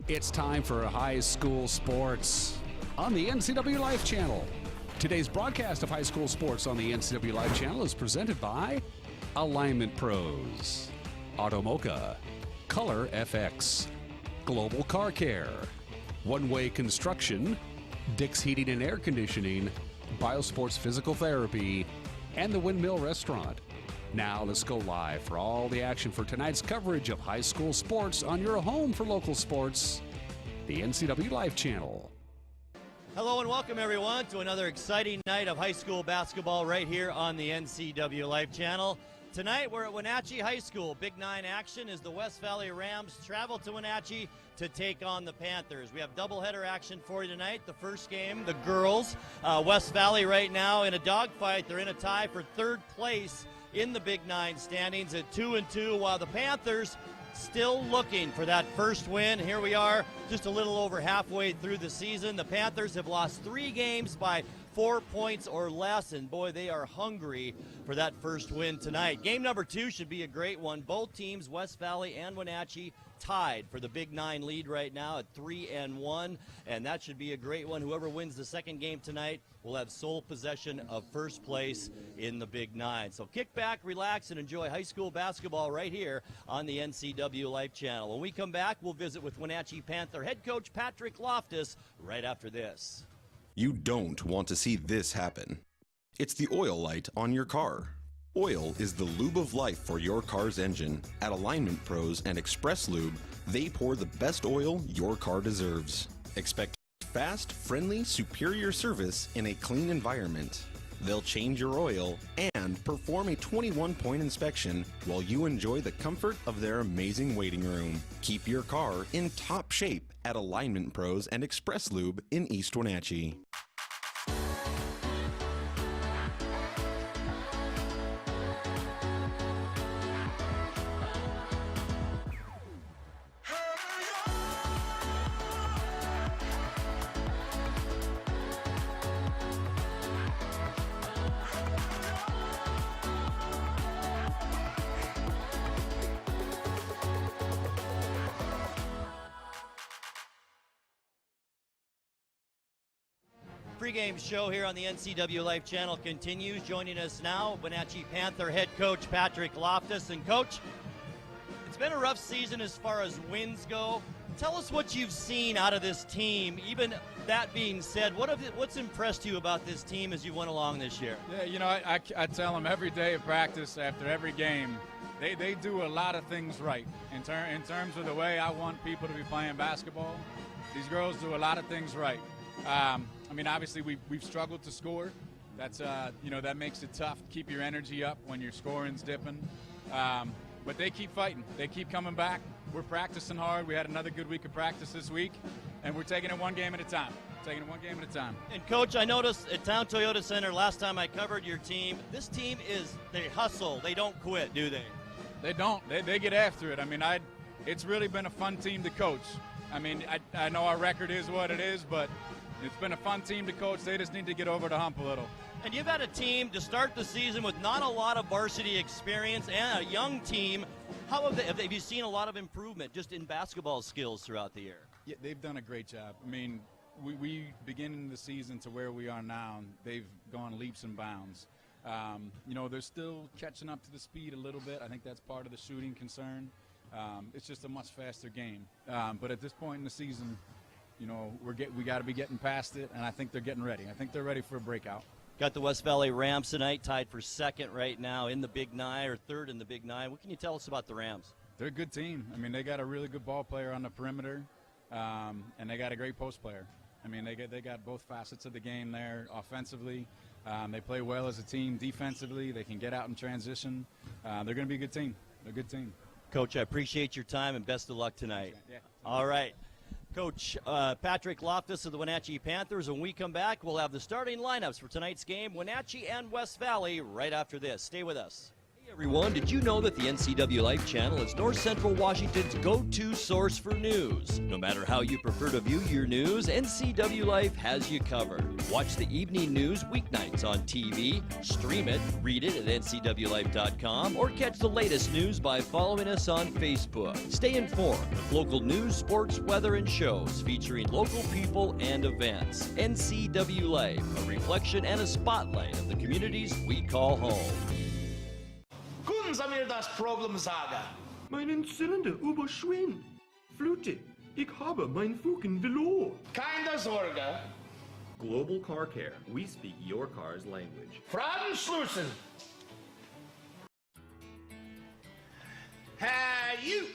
It's time for high school sports on the NCWLIFE channel. Today's broadcast of high school sports on the NCWLIFE channel is presented by Alignment Pros, Automoca, Color FX, Global Car Care, One Way Construction, Dick's Heating and Air Conditioning, Biosports Physical Therapy, and the Windmill Restaurant. Now let's go live for all the action for tonight's coverage of high school sports on your home for local sports, the NCWLIFE channel. Hello and welcome everyone to another exciting night of high school basketball right here on the NCWLIFE channel. Tonight we're at Wenatchee High School. Big 9 action as the West Valley Rams travel to Wenatchee to take on the Panthers. We have doubleheader action for you tonight. The first game, the girls, West Valley right now in a dogfight. They're in a tie for third place in the Big 9 standings at 2-2, while the Panthers still looking for that first win. Here we are, just a little over halfway through the season. The Panthers have lost 3 games by 4 points or less, and boy, they are hungry for that first win tonight. Game number 2 should be a great one. Both teams, West Valley and Wenatchee, tied for the Big 9 lead right now at 3-1, and that should be a great one. Whoever wins the second game tonight will have sole possession of first place in the Big 9. So kick back, relax, and enjoy high school basketball right here on the NCWLIFE channel. When we come back, we'll visit with Wenatchee Panther head coach Patrick Loftus right after this. You don't want to see this happen. It's the oil light on your car. Oil is the lube of life for your car's engine. At Alignment Pros and Express Lube, they pour the best oil your car deserves. Expect fast, friendly, superior service in a clean environment. They'll change your oil and perform a 21-point inspection while you enjoy the comfort of their amazing waiting room. Keep your car in top shape at Alignment Pros and Express Lube in East Wenatchee. Pre-game show here on the NCWLIFE channel continues. Joining us now, Wenatchee Panther head coach Patrick Loftus. And coach, it's been a rough season as far as wins go. Tell us what you've seen out of this team. Even that being said, what's impressed you about this team as you went along this year? Yeah, you know, I tell them every day of practice after every game, they do a lot of things right. In terms of the way I want people to be playing basketball, these girls do a lot of things right. I mean, obviously we've struggled to score. That's you know, that makes it tough to keep your energy up when your scoring's dipping. But they keep fighting. They keep coming back. We're practicing hard. We had another good week of practice this week, and we're taking it one game at a time. And Coach, I noticed at Town Toyota Center last time I covered your team, this team they hustle. They don't quit, do they? They don't. They get after it. I mean, it's really been a fun team to coach. I mean, I know our record is what it is, but it's been a fun team to coach. They just need to get over the hump a little. And you've had a team to start the season with not a lot of varsity experience and a young team. How have you seen a lot of improvement just in basketball skills throughout the year? Yeah, they've done a great job. I mean, we beginning the season to where we are now, they've gone leaps and bounds. You know, they're still catching up to the speed a little bit. I think that's part of the shooting concern. It's just a much faster game. But at this point in the season, you know, we got to be getting past it, and I think they're getting ready. I think they're ready for a breakout. Got the West Valley Rams tonight, tied for second right now in the Big 9, or third in the Big 9. What can you tell us about the Rams? They're a good team. I mean, they got a really good ball player on the perimeter, and they got a great post player. I mean, they got both facets of the game there. Offensively, they play well as a team. Defensively, they can get out in transition. They're going to be a good team. They're a good team. Coach, I appreciate your time and best of luck tonight. Yeah. All right. Coach Patrick Loftus of the Wenatchee Panthers. When we come back, we'll have the starting lineups for tonight's game, Wenatchee and West Valley, right after this. Stay with us. Everyone, did you know that the NCWLIFE channel is North Central Washington's go-to source for news? No matter how you prefer to view your news, NCWLIFE has you covered. Watch the evening news weeknights on TV, stream it, read it at ncwlife.com, or catch the latest news by following us on Facebook. Stay informed with local news, sports, weather, and shows featuring local people and events. NCWLIFE, a reflection and a spotlight of the communities we call home. Können Sie mir das Problem sagen? Meinen Zylinder überschwimmt. Flute, ich habe mein Fugen verloren. Keine Sorge. Global Car Care. We speak your car's language. Fragen schließen. Hey, you.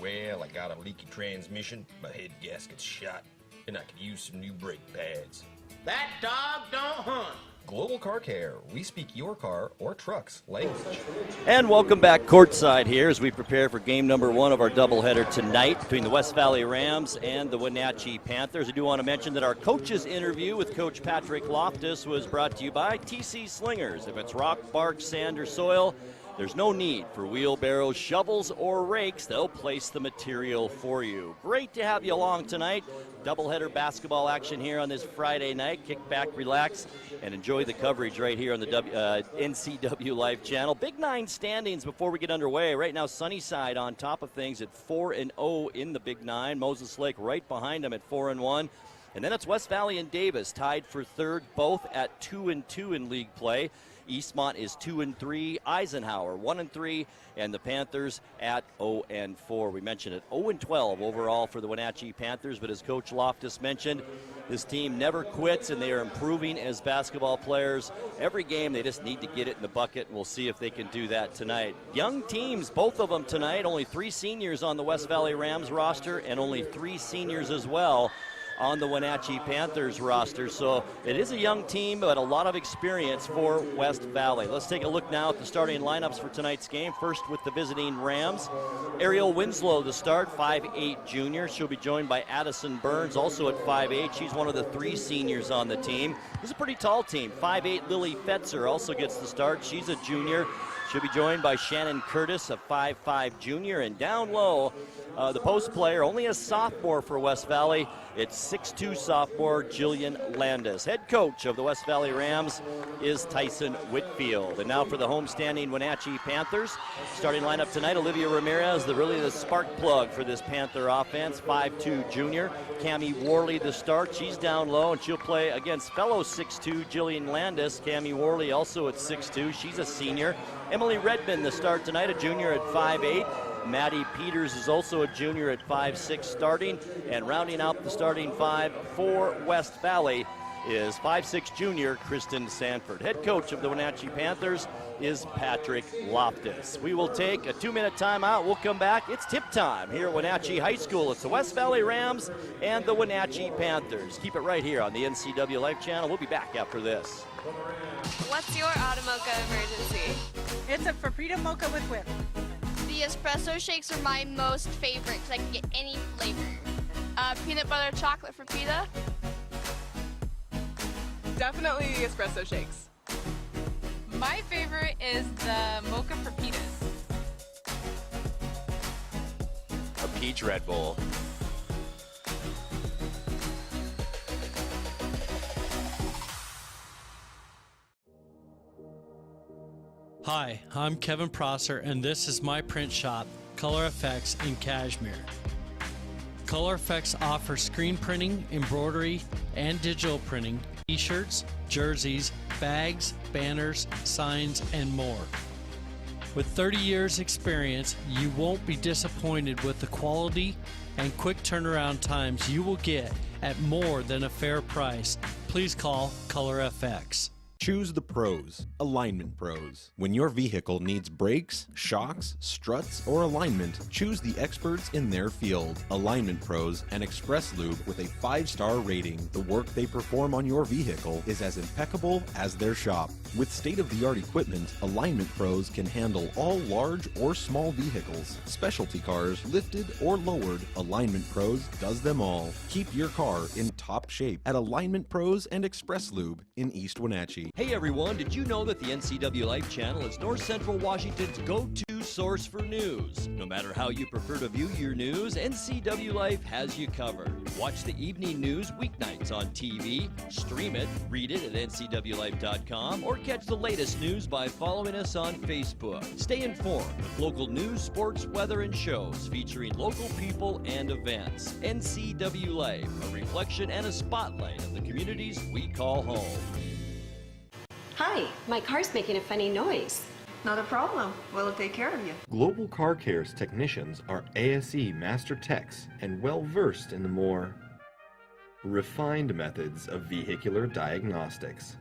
Well, I got a leaky transmission, my head gasket's shot, and I could use some new brake pads. That dog don't hunt. Global Car Care. We speak your car or truck's language. And welcome back courtside here as we prepare for game number 1 of our doubleheader tonight between the West Valley Rams and the Wenatchee Panthers. I do want to mention that our coach's interview with Coach Patrick Loftus was brought to you by TC Slingers. If it's rock, bark, sand, or soil, there's no need for wheelbarrows, shovels, or rakes. They'll place the material for you. Great to have you along tonight. Doubleheader basketball action here on this Friday night. Kick back, relax, and enjoy the coverage right here on the NCWLIFE channel. Big Nine standings before we get underway. Right now, Sunnyside on top of things at 4-0 in the Big Nine. Moses Lake right behind them at 4-1. And then it's West Valley and Davis tied for third, both at 2-2 in league play. Eastmont is 2-3, Eisenhower 1-3, and the Panthers at 0-4. We mentioned it, 0-12 overall for the Wenatchee Panthers, but as Coach Loftus mentioned, this team never quits, and they are improving as basketball players. Every game, they just need to get it in the bucket, and we'll see if they can do that tonight. Young teams, both of them tonight, only 3 seniors on the West Valley Rams roster, and only 3 seniors as well on the Wenatchee Panthers roster. So it is a young team, but a lot of experience for West Valley. Let's take a look now at the starting lineups for tonight's game. First with the visiting Rams. Ariel Winslow to start, 5'8 junior. She'll be joined by Addison Burns, also at 5'8. She's one of the 3 seniors on the team. It's a pretty tall team. 5'8 Lily Fetzer also gets the start. She's a junior. She'll be joined by Shannon Curtis, a 5'5 junior. And down low, the post player, only a sophomore for West Valley. It's 6'2 sophomore Jillian Landis. Head coach of the West Valley Rams is Tyson Whitfield. And now for the homestanding Wenatchee Panthers. Starting lineup tonight, Olivia Ramirez, really the spark plug for this Panther offense, 5'2 junior. Cammie Worley the start. She's down low, and she'll play against fellow 6'2 Jillian Landis. Cammie Worley also at 6'2. She's a senior. Emily Redmond the start tonight, a junior at 5'8. Maddie Peters is also a junior at 5'6 starting, and rounding out the starting 5 for West Valley is 5'6 junior Kristen Sanford. Head coach of the Wenatchee Panthers is Patrick Loftus. We will take a 2-minute timeout. We'll come back. It's tip time here at Wenatchee High School. It's the West Valley Rams and the Wenatchee Panthers. Keep it right here on the NCWLIFE channel. We'll be back after this. What's your Automocha emergency? It's a Frappuccino mocha with whip. The espresso shakes are my most favorite because I can get any flavor. Peanut butter chocolate for pita. Definitely the espresso shakes. My favorite is the mocha for pitas. A peach Red Bull. Hi, I'm Kevin Prosser, and this is my print shop, Color Effects in Cashmere. Color Effects offers screen printing, embroidery, and digital printing, t-shirts, jerseys, bags, banners, signs, and more. With 30 years experience, you won't be disappointed with the quality and quick turnaround times you will get at more than a fair price. Please call Color FX. Choose the pros, Alignment Pros. When your vehicle needs brakes, shocks, struts, or alignment, choose the experts in their field. Alignment Pros and Express Lube with a 5-star rating. The work they perform on your vehicle is as impeccable as their shop. With state-of-the-art equipment, Alignment Pros can handle all large or small vehicles, specialty cars, lifted or lowered. Alignment Pros does them all. Keep your car in top shape at Alignment Pros and Express Lube in East Wenatchee. Hey everyone, did you know that the NCWLIFE channel is North Central Washington's go-to source for news? No matter how you prefer to view your news, NCWLIFE has you covered. Watch the evening news weeknights on TV, stream it, read it at ncwlife.com, or catch the latest news by following us on Facebook. Stay informed with local news, sports, weather, and shows featuring local people and events. NCWLIFE, a reflection and a spotlight of the communities we call home. Hi, my car's making a funny noise. Not a problem. We'll take care of you. Global Car Care's technicians are ASE Master Techs and well-versed in the more refined methods of vehicular diagnostics.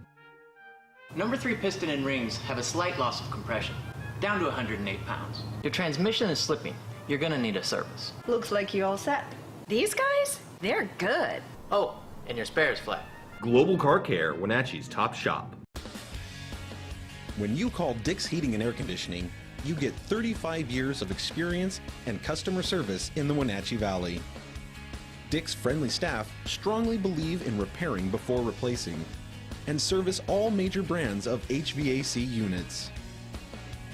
Number 3 piston and rings have a slight loss of compression, down to 108 pounds. Your transmission is slipping. You're gonna need a service. Looks like you all set. These guys? They're good. Oh, and your spare is flat. Global Car Care, Wenatchee's top shop. When you call Dick's Heating and Air Conditioning, you get 35 years of experience and customer service in the Wenatchee Valley. Dick's friendly staff strongly believe in repairing before replacing and service all major brands of HVAC units.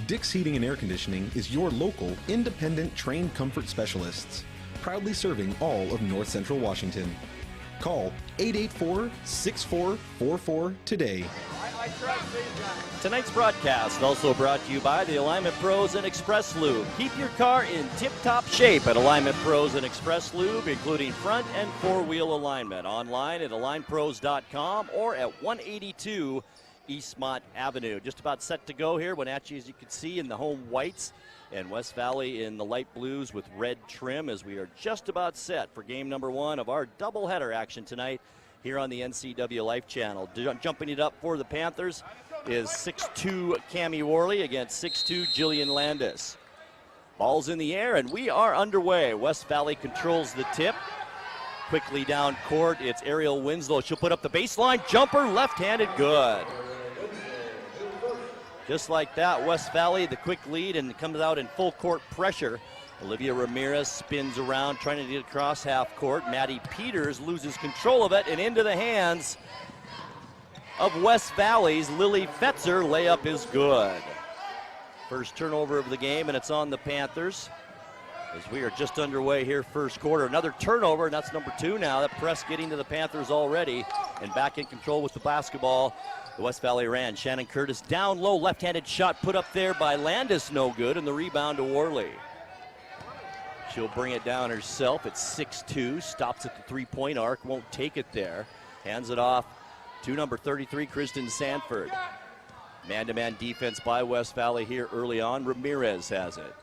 Dick's Heating and Air Conditioning is your local, independent, trained comfort specialists, proudly serving all of North Central Washington. Call 884-6444 today. Tonight's broadcast also brought to you by the Alignment Pros and Express Lube. Keep your car in tip-top shape at Alignment Pros and Express Lube, including front and four-wheel alignment. Online at alignpros.com or at 182 Eastmont Avenue. Just about set to go here. Wenatchee, as you can see, in the home whites, and West Valley in the light blues with red trim, as we are just about set for game number 1 of our doubleheader action tonight here on the NCWLIFE channel. Jumping it up for the Panthers is 6'2" Cammie Worley against 6'2" Jillian Landis. Ball's in the air, and we are underway. West Valley controls the tip. Quickly down court, it's Ariel Winslow. She'll put up the baseline jumper, left-handed, good. Just like that, West Valley, the quick lead, and comes out in full court pressure. Olivia Ramirez spins around, trying to get across half court. Maddie Peters loses control of it, and into the hands of West Valley's Lily Fetzer. Layup is good. First turnover of the game, and it's on the Panthers. As we are just underway here, first quarter. Another turnover, and that's number 2 now. That press getting to the Panthers already, and back in control with the basketball. The West Valley Ran. Shannon Curtis down low, left-handed shot put up there by Landis, no good, and the rebound to Worley. She'll bring it down herself at 6'2", stops at the three-point arc, won't take it there. Hands it off to number 33, Kristen Sanford. Man-to-man defense by West Valley here early on. Ramirez has it.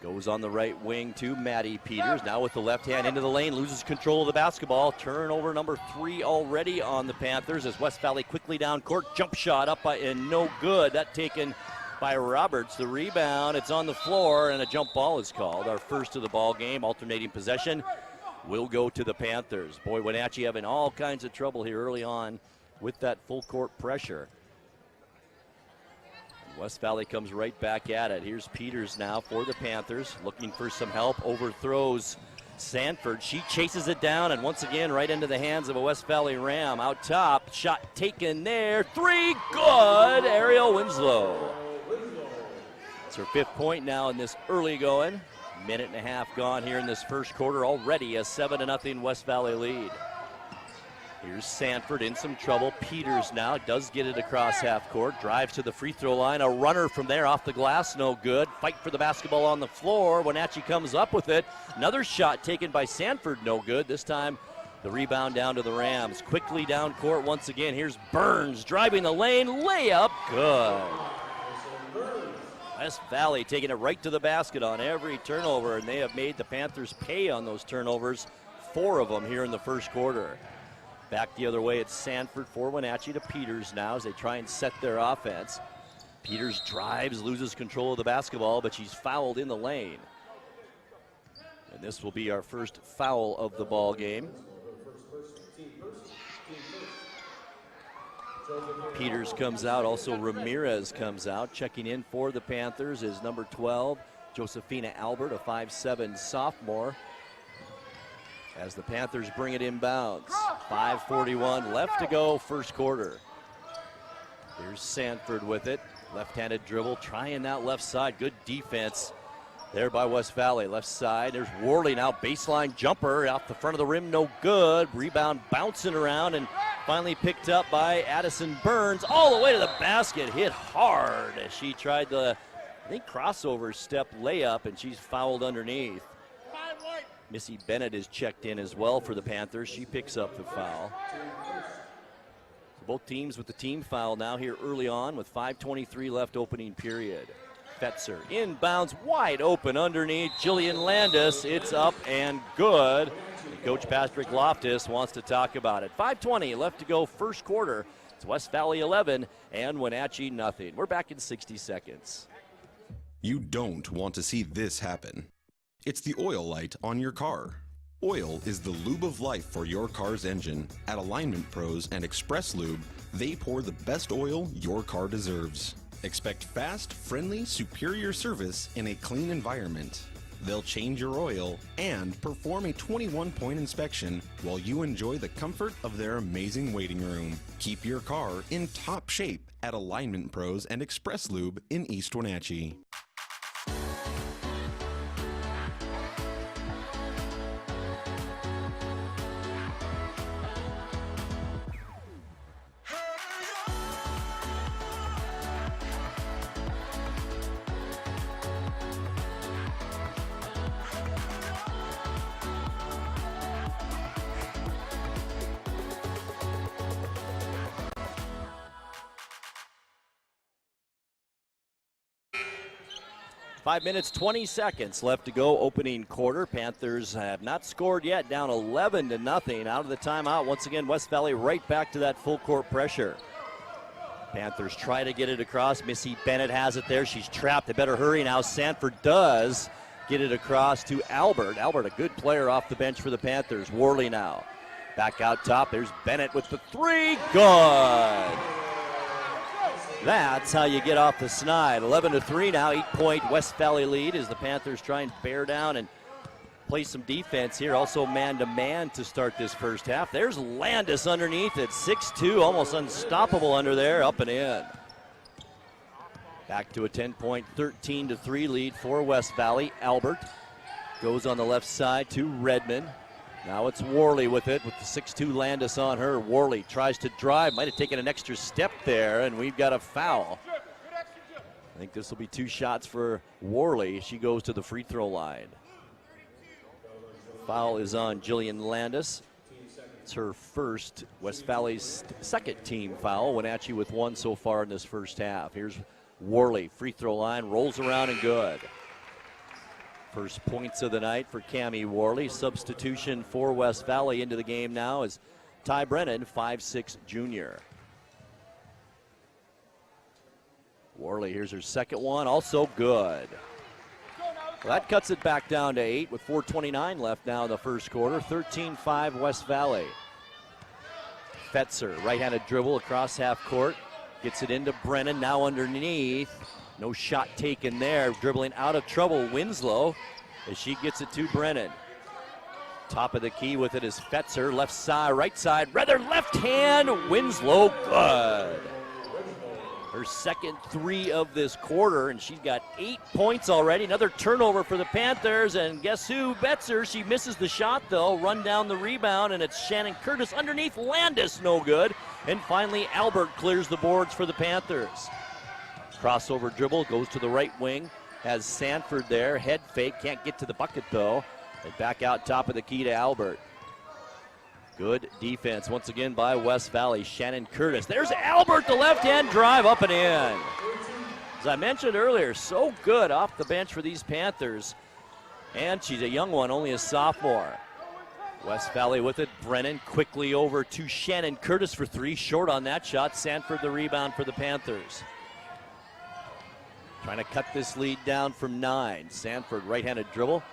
Goes on the right wing to Maddie Peters. Now with the left hand into the lane, loses control of the basketball. Turnover number 3 already on the Panthers as West Valley quickly down court. Jump shot up by, and no good. That taken by Roberts. The rebound, it's on the floor, and a jump ball is called. Our first of the ball game, alternating possession, will go to the Panthers. Boy, Wenatchee having all kinds of trouble here early on with that full court pressure. West Valley comes right back at it. Here's Peters now for the Panthers, looking for some help, overthrows Sanford. She chases it down, and once again right into the hands of a West Valley Ram. Out top, shot taken there, 3, good, Ariel Winslow. It's her 5th point now in this early going. Minute and a half gone here in this first quarter. Already a 7-0 West Valley lead. Here's Sanford in some trouble. Peters now does get it across half court. Drives to the free throw line. A runner from there off the glass, no good. Fight for the basketball on the floor. Wenatchee comes up with it. Another shot taken by Sanford, no good. This time the rebound down to the Rams. Quickly down court once again. Here's Burns driving the lane. Layup, good. West Valley taking it right to the basket on every turnover, and they have made the Panthers pay on those turnovers. 4 of them here in the first quarter. Back the other way, it's Sanford for Wenatchee to Peters now as they try and set their offense. Peters drives, loses control of the basketball, but she's fouled in the lane. And this will be our first foul of the ball game. Peters comes out, also Ramirez comes out. Checking in for the Panthers is number 12, Josephina Albert, a 5'7" sophomore. As the Panthers bring it inbounds. 5:41 left to go, first quarter. Here's Sanford with it. Left-handed dribble, trying that left side. Good defense there by West Valley. Left side, there's Worley now. Baseline jumper off the front of the rim, no good. Rebound bouncing around and finally picked up by Addison Burns. All the way to the basket, hit hard as she tried the, I think, crossover step layup, and she's fouled underneath. Missy Bennett is checked in as well for the Panthers. She picks up the foul. So both teams with the team foul now here early on with 5:23 left opening period. Fetzer inbounds, wide open underneath. Jillian Landis, it's up and good. And Coach Patrick Loftus wants to talk about it. 5:20 left to go, first quarter. It's West Valley 11 and Wenatchee nothing. We're back in 60 seconds. You don't want to see this happen. It's the oil light on your car. Oil is the lube of life for your car's engine. At Alignment Pros and Express Lube, they pour the best oil your car deserves. Expect fast, friendly, superior service in a clean environment. They'll change your oil and perform a 21-point inspection while you enjoy the comfort of their amazing waiting room. Keep your car in top shape at Alignment Pros and Express Lube in East Wenatchee. Five minutes, 20 seconds left to go, opening quarter. Panthers have not scored yet, down 11-0. Out of the timeout, once again, West Valley right back to that full court pressure. Panthers try to get it across. Missy Bennett has it there. She's trapped. They better hurry now. Sanford does get it across to Albert. Albert, a good player off the bench for the Panthers. Worley now. Back out top. There's Bennett with the three. Good. That's how you get off the snide. 11-3 now, 8-point West Valley lead as the Panthers try and bear down and play some defense here. Also man-to-man to start this first half. There's Landis underneath at 6'2", almost unstoppable under there, up and in. Back to a 10-point, 13-3 lead for West Valley. Albert goes on the left side to Redmond. Now it's Worley with it, with the 6'2" Landis on her. Worley tries to drive, might have taken an extra step there, and we've got a foul. I think this will be 2 shots for Worley. She goes to the free throw line. Foul is on Jillian Landis. It's her first, West Valley's second team foul. Wenatchee with 1 so far in this first half. Here's Worley, free throw line, rolls around and good. First points of the night for Cammie Worley. Substitution for West Valley into the game now is Ty Brennan, 5'6" junior. Worley, here's her second one, also good. Well, that cuts it back down to 8 with 4:29 left now in the first quarter. 13-5 West Valley. Fetzer, right-handed dribble across half court. Gets it into Brennan, now underneath. No shot taken there. Dribbling out of trouble, Winslow, as she gets it to Brennan. Top of the key with it is Fetzer. Left side, right side, rather left hand. Winslow, good. Her second 3 of this quarter, and she's got 8 points already. Another turnover for the Panthers, and guess who? Betzer. She misses the shot, though. Run down the rebound, and it's Shannon Curtis underneath. Landis, no good. And finally, Albert clears the boards for the Panthers. Crossover dribble, goes to the right wing, has Sanford there, head fake, can't get to the bucket though, and back out top of the key to Albert. Good defense once again by West Valley. Shannon Curtis, there's Albert, the left-hand drive, up and in. As I mentioned earlier, so good off the bench for these Panthers, and she's a young one, only a sophomore. West Valley with it, Brennan quickly over to Shannon Curtis for 3, short on that shot. Sanford the rebound for the Panthers. Trying to cut this lead down from 9. Sanford, right-handed dribble.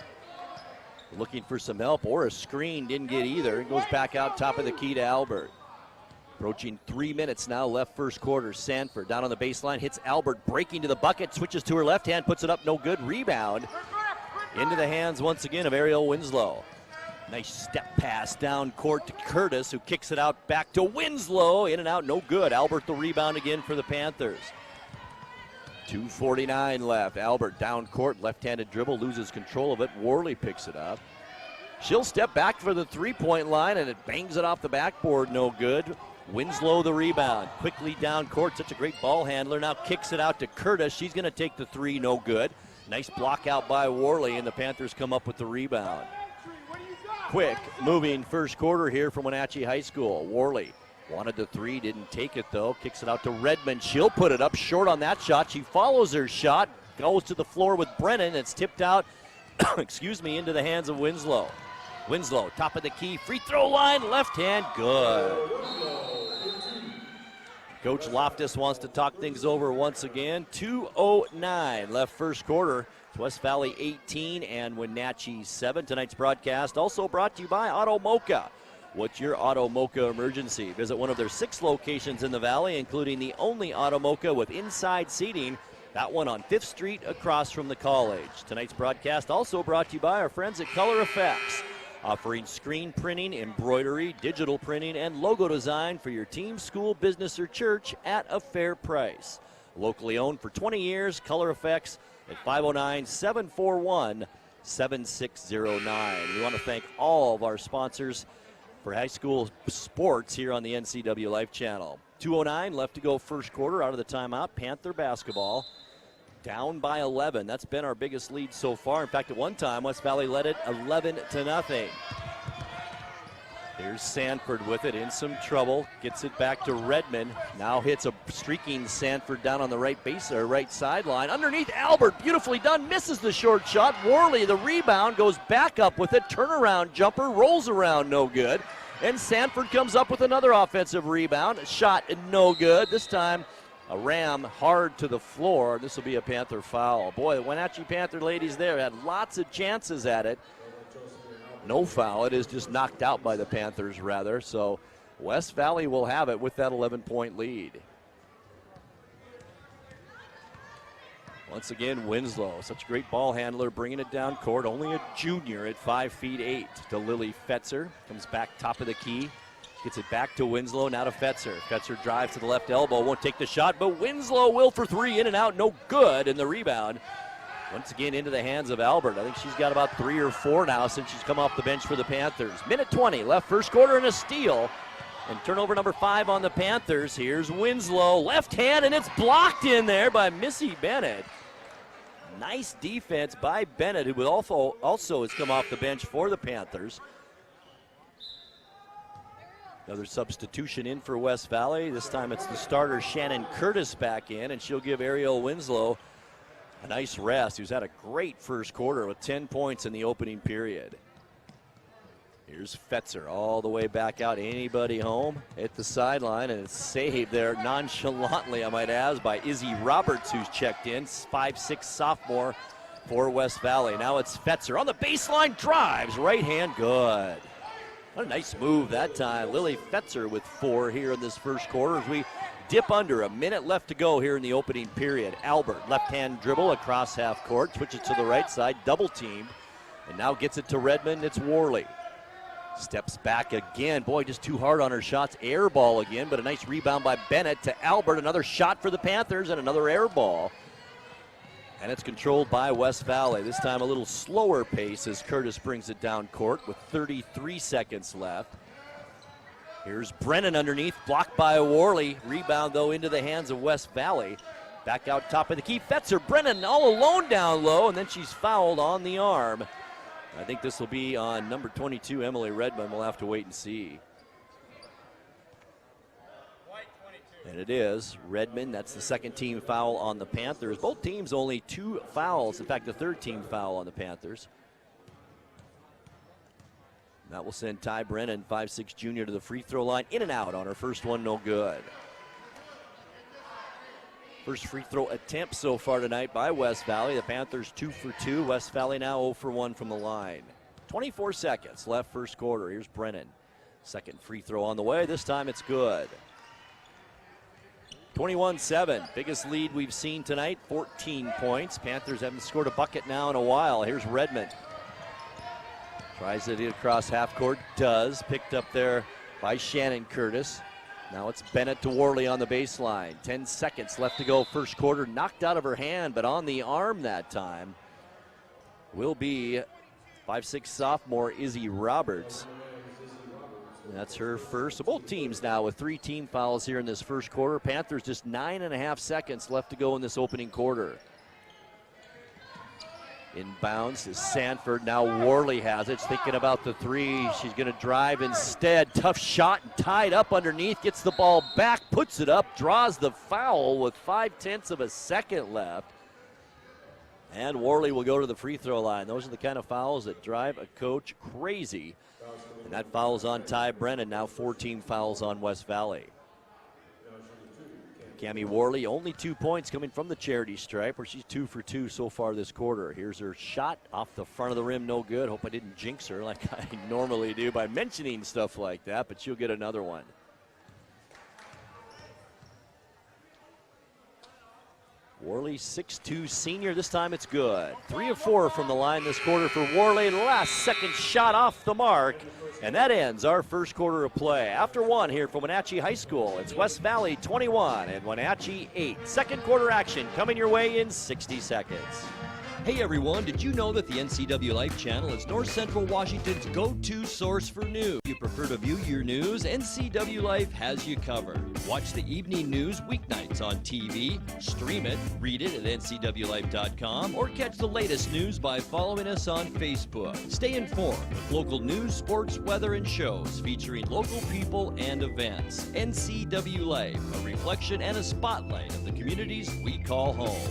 Looking for some help or a screen, didn't get either. It goes back out top of the key to Albert. Approaching 3 minutes now left first quarter. Sanford down on the baseline, hits Albert, breaking to the bucket, switches to her left hand, puts it up, no good. Rebound into the hands once again of Ariel Winslow. Nice step pass down court to Curtis, who kicks it out back to Winslow. In and out, no good. Albert the rebound again for the Panthers. 2:49 left. Albert down court, left-handed dribble, loses control of it. Worley picks it up. She'll step back for the three-point line, and it bangs it off the backboard, no good. Winslow the rebound. Quickly down court, such a great ball handler. Now kicks it out to Curtis. She's going to take the three, no good. Nice block out by Worley, and the Panthers come up with the rebound. Quick moving first quarter here from Wenatchee High School. Worley wanted the three, didn't take it though. Kicks it out to Redmond. She'll put it up short on that shot. She follows her shot, goes to the floor with Brennan. It's tipped out, excuse me, into the hands of Winslow. Winslow, top of the key, free throw line, left hand, good. Coach Loftus wants to talk things over once again. 2:09 left first quarter. West Valley 18 and Wenatchee 7. Tonight's broadcast also brought to you by Auto Mocha. What's your Auto Mocha emergency? Visit one of their 6 locations in the valley, including the only Auto Mocha with inside seating. That one on 5th Street across from the college. Tonight's broadcast also brought to you by our friends at Color Effects, offering screen printing, embroidery, digital printing, and logo design for your team, school, business, or church at a fair price. Locally owned for 20 years, Color Effects at 509-741-7609. We want to thank all of our sponsors for high school sports here on the NCW Life channel. 2:09 left to go first quarter. Out of the timeout, Panther basketball down by 11. That's been our biggest lead so far. In fact, at one time, West Valley led it 11-0. Here's Sanford with it, in some trouble. Gets it back to Redmond. Now hits a streaking Sanford down on the right base or right sideline. Underneath Albert, beautifully done, misses the short shot. Worley, the rebound, goes back up with it. Turnaround jumper, rolls around, no good. And Sanford comes up with another offensive rebound. Shot, no good. This time, a ram hard to the floor. This will be a Panther foul. Boy, the Wenatchee Panther ladies there had lots of chances at it. No foul. It is just knocked out by the Panthers, rather. So West Valley will have it with that 11-point lead. Once again, Winslow, such a great ball handler, bringing it down court. Only a junior at 5'8" to Lily Fetzer. Comes back top of the key. Gets it back to Winslow, now to Fetzer. Fetzer drives to the left elbow, won't take the shot, but Winslow will for three, in and out, no good, and the rebound once again into the hands of Albert. I think she's got about 3 or 4 now since she's come off the bench for the Panthers. Minute 20 left first quarter and a steal. And turnover number 5 on the Panthers. Here's Winslow, left hand, and it's blocked in there by Missy Bennett. Nice defense by Bennett, who also has come off the bench for the Panthers. Another substitution in for West Valley. This time it's the starter Shannon Curtis back in, and she'll give Ariel Winslow a nice rest, who's had a great first quarter with 10 points in the opening period. Here's Fetzer all the way back out. Anybody home at the sideline, and it's saved there nonchalantly, I might add, by Izzy Roberts, who's checked in, 5'6" sophomore for West Valley. Now it's Fetzer on the baseline, drives, right hand, good. What a nice move that time. Lily Fetzer with 4 here in this first quarter as we dip under. A minute left to go here in the opening period. Albert, left-hand dribble across half court, switches to the right side, double teamed, and now gets it to Redmond. It's Worley. Steps back again. Boy, just too hard on her shots. Air ball again, but a nice rebound by Bennett to Albert. Another shot for the Panthers and another air ball. And it's controlled by West Valley. This time a little slower pace as Curtis brings it down court with 33 seconds left. Here's Brennan underneath, blocked by Worley. Rebound, though, into the hands of West Valley. Back out top of the key. Fetzer, Brennan all alone down low, and then she's fouled on the arm. I think this will be on number 22, Emily Redmond. We'll have to wait and see. And it is Redmond. That's the second team foul on the Panthers. Both teams only 2 fouls. In fact, the third team foul on the Panthers. That will send Ty Brennan, 5'6" junior, to the free throw line. In and out on her first one, no good. First free throw attempt so far tonight by West Valley. The Panthers 2 for 2. West Valley now 0 for 1 from the line. 24 seconds left first quarter. Here's Brennan. Second free throw on the way. This time it's good. 21-7. Biggest lead we've seen tonight. 14 points. Panthers haven't scored a bucket now in a while. Here's Redmond. Tries it across half court, does. Picked up there by Shannon Curtis. Now it's Bennett to Worley on the baseline. 10 seconds left to go first quarter. Knocked out of her hand, but on the arm that time will be 5'6" sophomore Izzy Roberts. That's her first. So both teams now with 3 team fouls here in this first quarter. Panthers just 9.5 seconds left to go in this opening quarter. Inbounds is Sanford. Now Worley has it. She's thinking about the three. She's going to drive instead. Tough shot and tied up underneath. Gets the ball back, puts it up, draws the foul with 0.5 of a second left. And Worley will go to the free throw line. Those are the kind of fouls that drive a coach crazy. And that foul's on Ty Brennan. Now 14 fouls on West Valley. Cammie Worley, only 2 points coming from the charity stripe, where she's 2 for 2 so far this quarter. Here's her shot off the front of the rim, no good. Hope I didn't jinx her like I normally do by mentioning stuff like that, but she'll get another one. Worley, 6'2" senior. This time it's good. 3 of 4 from the line this quarter for Worley. Last second shot off the mark. And that ends our first quarter of play. After one here from Wenatchee High School, it's West Valley 21 and Wenatchee 8. Second quarter action coming your way in 60 seconds. Hey everyone, did you know that the NCWLIFE channel is North Central Washington's go-to source for news? If you prefer to view your news, NCWLIFE has you covered. Watch the evening news weeknights on TV, stream it, read it at ncwlife.com, or catch the latest news by following us on Facebook. Stay informed with local news, sports, weather, and shows featuring local people and events. NCWLIFE, a reflection and a spotlight of the communities we call home.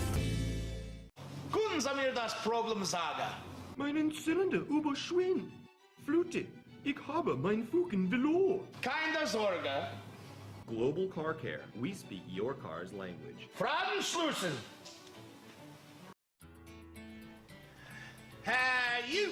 Können Sie mir das Problem sagen? Meinen Zylinder überschwingt. Flute, ich habe mein Fugen verloren. Keine Sorge. Global Car Care. We speak your car's language. Fragen schließen. Hey, you.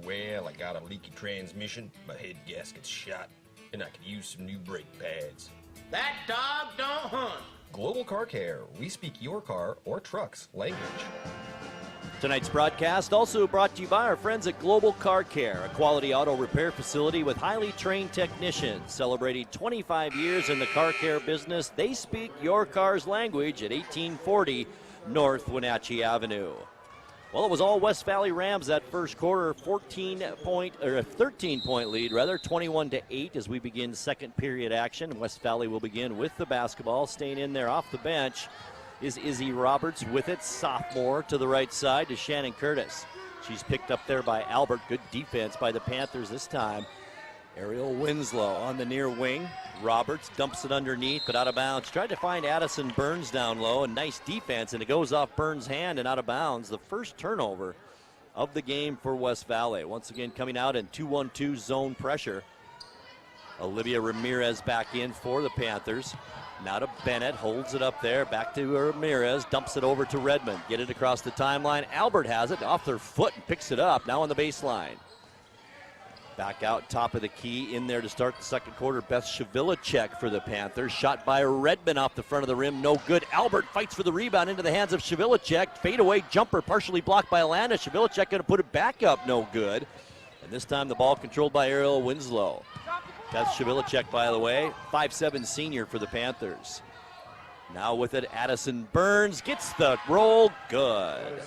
Well, I got a leaky transmission, my head gasket's shot, and I could use some new brake pads. That dog don't hunt. Global Car Care. We speak your car or truck's language. Tonight's broadcast also brought to you by our friends at Global Car Care, a quality auto repair facility with highly trained technicians. Celebrating 25 years in the car care business, they speak your car's language at 1840 North Wenatchee Avenue. Well, it was all West Valley Rams that first quarter, 13-point lead, 21-8 as we begin second period action. West Valley will begin with the basketball. Staying in there off the bench is Izzy Roberts with it, sophomore, to the right side to Shannon Curtis. She's picked up there by Albert. Good defense by the Panthers this time. Ariel Winslow on the near wing. Roberts dumps it underneath, but out of bounds. Tried to find Addison Burns down low, and nice defense, and it goes off Burns' hand and out of bounds. The first turnover of the game for West Valley. Once again coming out in 2-1-2 zone pressure. Olivia Ramirez back in for the Panthers. Now to Bennett, holds it up there, back to Ramirez, dumps it over to Redmond. Get it across the timeline. Albert has it off their foot and picks it up, now on the baseline. Back out top of the key, in there to start the second quarter, Beth Shavilicek for the Panthers. Shot by Redmond off the front of the rim, no good. Albert fights for the rebound into the hands of Shavilicek. Fadeaway jumper partially blocked by Alana. Shavilicek going to put it back up, no good. And this time the ball controlled by Ariel Winslow. That's Shavilicek, by the way, 5'7" senior for the Panthers. Now with it, Addison Burns gets the roll, good.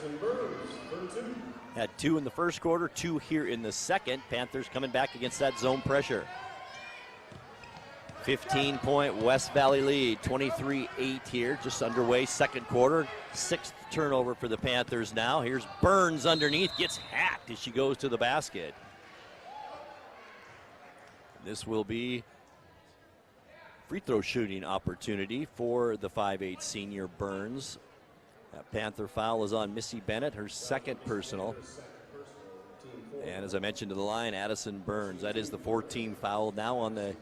Had 2 in the first quarter, 2 here in the second. Panthers coming back against that zone pressure. 15-point West Valley lead, 23-8 here, just underway, second quarter. 6th turnover for the Panthers now. Here's Burns underneath, gets hacked as she goes to the basket. This will be free throw shooting opportunity for the 5'8" senior Burns. That Panther foul is on Missy Bennett, her second personal. And as I mentioned to the line, Addison Burns. That is the 4th-team foul now on the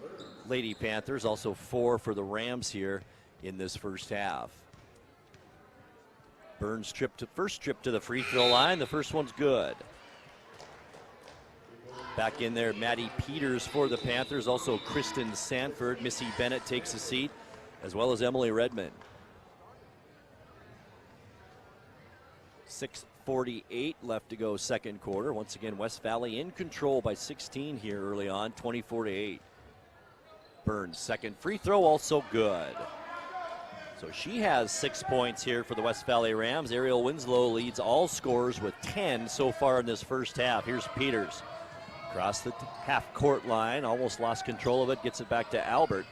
Lady Panthers. Also 4 for the Rams here in this first half. Burns' first trip to the free throw line. The first one's good. Back in there, Maddie Peters for the Panthers. Also Kristen Sanford. Missy Bennett takes a seat, as well as Emily Redmond. 3:48 left to go second quarter. Once again, West Valley in control by 16 here early on, 24-8. Burns, second free throw, also good. So she has 6 points here for the West Valley Rams. Ariel Winslow leads all scorers with 10 so far in this first half. Here's Peters. Across the half-court line, almost lost control of it, gets it back to Albert.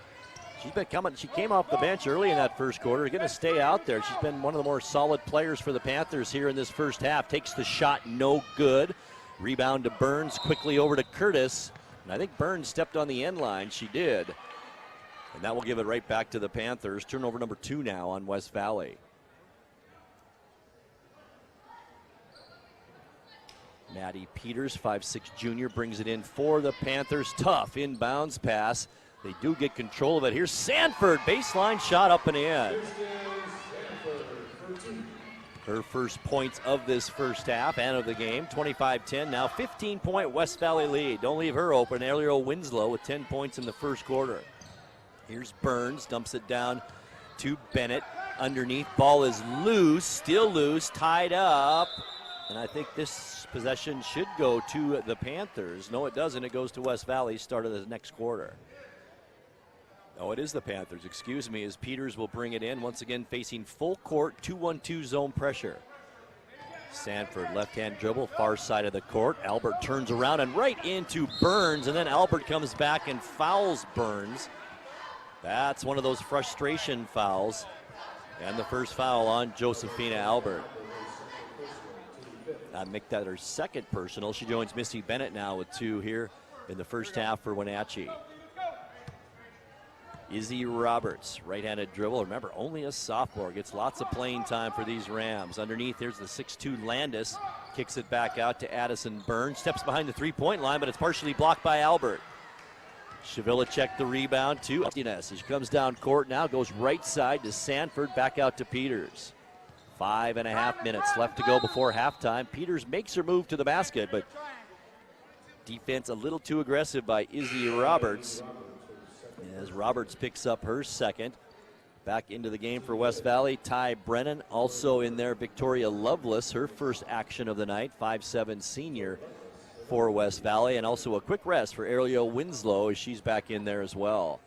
She's been coming. She came off the bench early in that first quarter. Going to stay out there. She's been one of the more solid players for the Panthers here in this first half. Takes the shot, no good. Rebound to Burns, quickly over to Curtis. And I think Burns stepped on the end line. She did. And that will give it right back to the Panthers. Turnover number 2 now on West Valley. Maddie Peters, 5'6" junior, brings it in for the Panthers. Tough inbounds pass. They do get control of it. Here's Sanford, baseline shot up and in. Her first points of this first half and of the game, 25-10. Now 15-point West Valley lead. Don't leave her open. Ariel Winslow with 10 points in the first quarter. Here's Burns, dumps it down to Bennett. Underneath, ball is loose, still loose, tied up. And I think this possession should go to the Panthers. No, it doesn't. It goes to West Valley, start of the next quarter. Oh, it is the Panthers, excuse me, as Peters will bring it in. Once again, facing full court, 2-1-2 zone pressure. Sanford, left-hand dribble, far side of the court. Albert turns around and right into Burns, and then Albert comes back and fouls Burns. That's one of those frustration fouls. And the first foul on Josephina Albert. Make that her second personal. She joins Missy Bennett now with 2 here in the first half for Wenatchee. Izzy Roberts, right-handed dribble. Remember, only a sophomore. Gets lots of playing time for these Rams. Underneath, there's the 6'2" Landis. Kicks it back out to Addison Burns. Steps behind the three-point line, but it's partially blocked by Albert. Shavilicek the rebound to Martinez. She comes down court now, goes right side to Sanford, back out to Peters. 5.5 minutes left to go before halftime. Peters makes her move to the basket, but defense a little too aggressive by Izzy Roberts. As Roberts picks up her second. Back into the game for West Valley, Ty Brennan. Also in there, Victoria Lovelace, her first action of the night, 5'7" senior for West Valley. And also a quick rest for Ariel Winslow as she's back in there as well.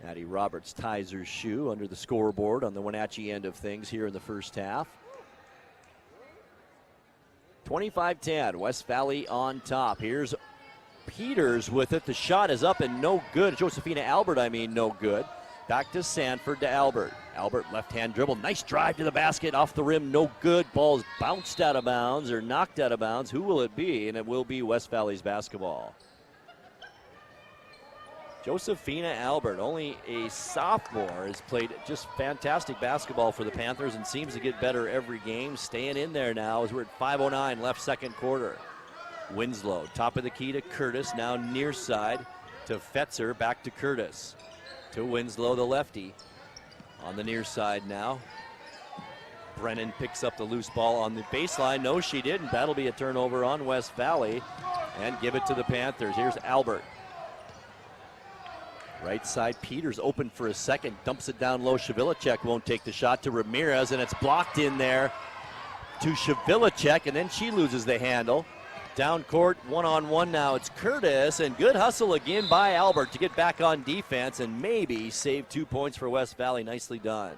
Addie Roberts ties her shoe under the scoreboard on the Wenatchee end of things here in the first half. 25-10, West Valley on top. Here's Peters with it. The shot is up and no good. Josephina Albert, no good. Back to Sanford to Albert. Albert, left-hand dribble. Nice drive to the basket. Off the rim, no good. Ball's bounced out of bounds or knocked out of bounds. Who will it be? And it will be West Valley's basketball. Josephina Albert, only a sophomore, has played just fantastic basketball for the Panthers and seems to get better every game. Staying in there now as we're at 5:09 left second quarter. Winslow, top of the key to Curtis, now near side to Fetzer, back to Curtis. To Winslow, the lefty, on the near side now. Brennan picks up the loose ball on the baseline. No, she didn't. That'll be a turnover on West Valley and give it to the Panthers. Here's Albert. Right side, Peters open for a second, dumps it down low. Shavilicek won't take the shot to Ramirez, and it's blocked in there to Shavilicek, and then she loses the handle. Down court, one-on-one now. It's Curtis, and good hustle again by Albert to get back on defense and maybe save 2 points for West Valley. Nicely done.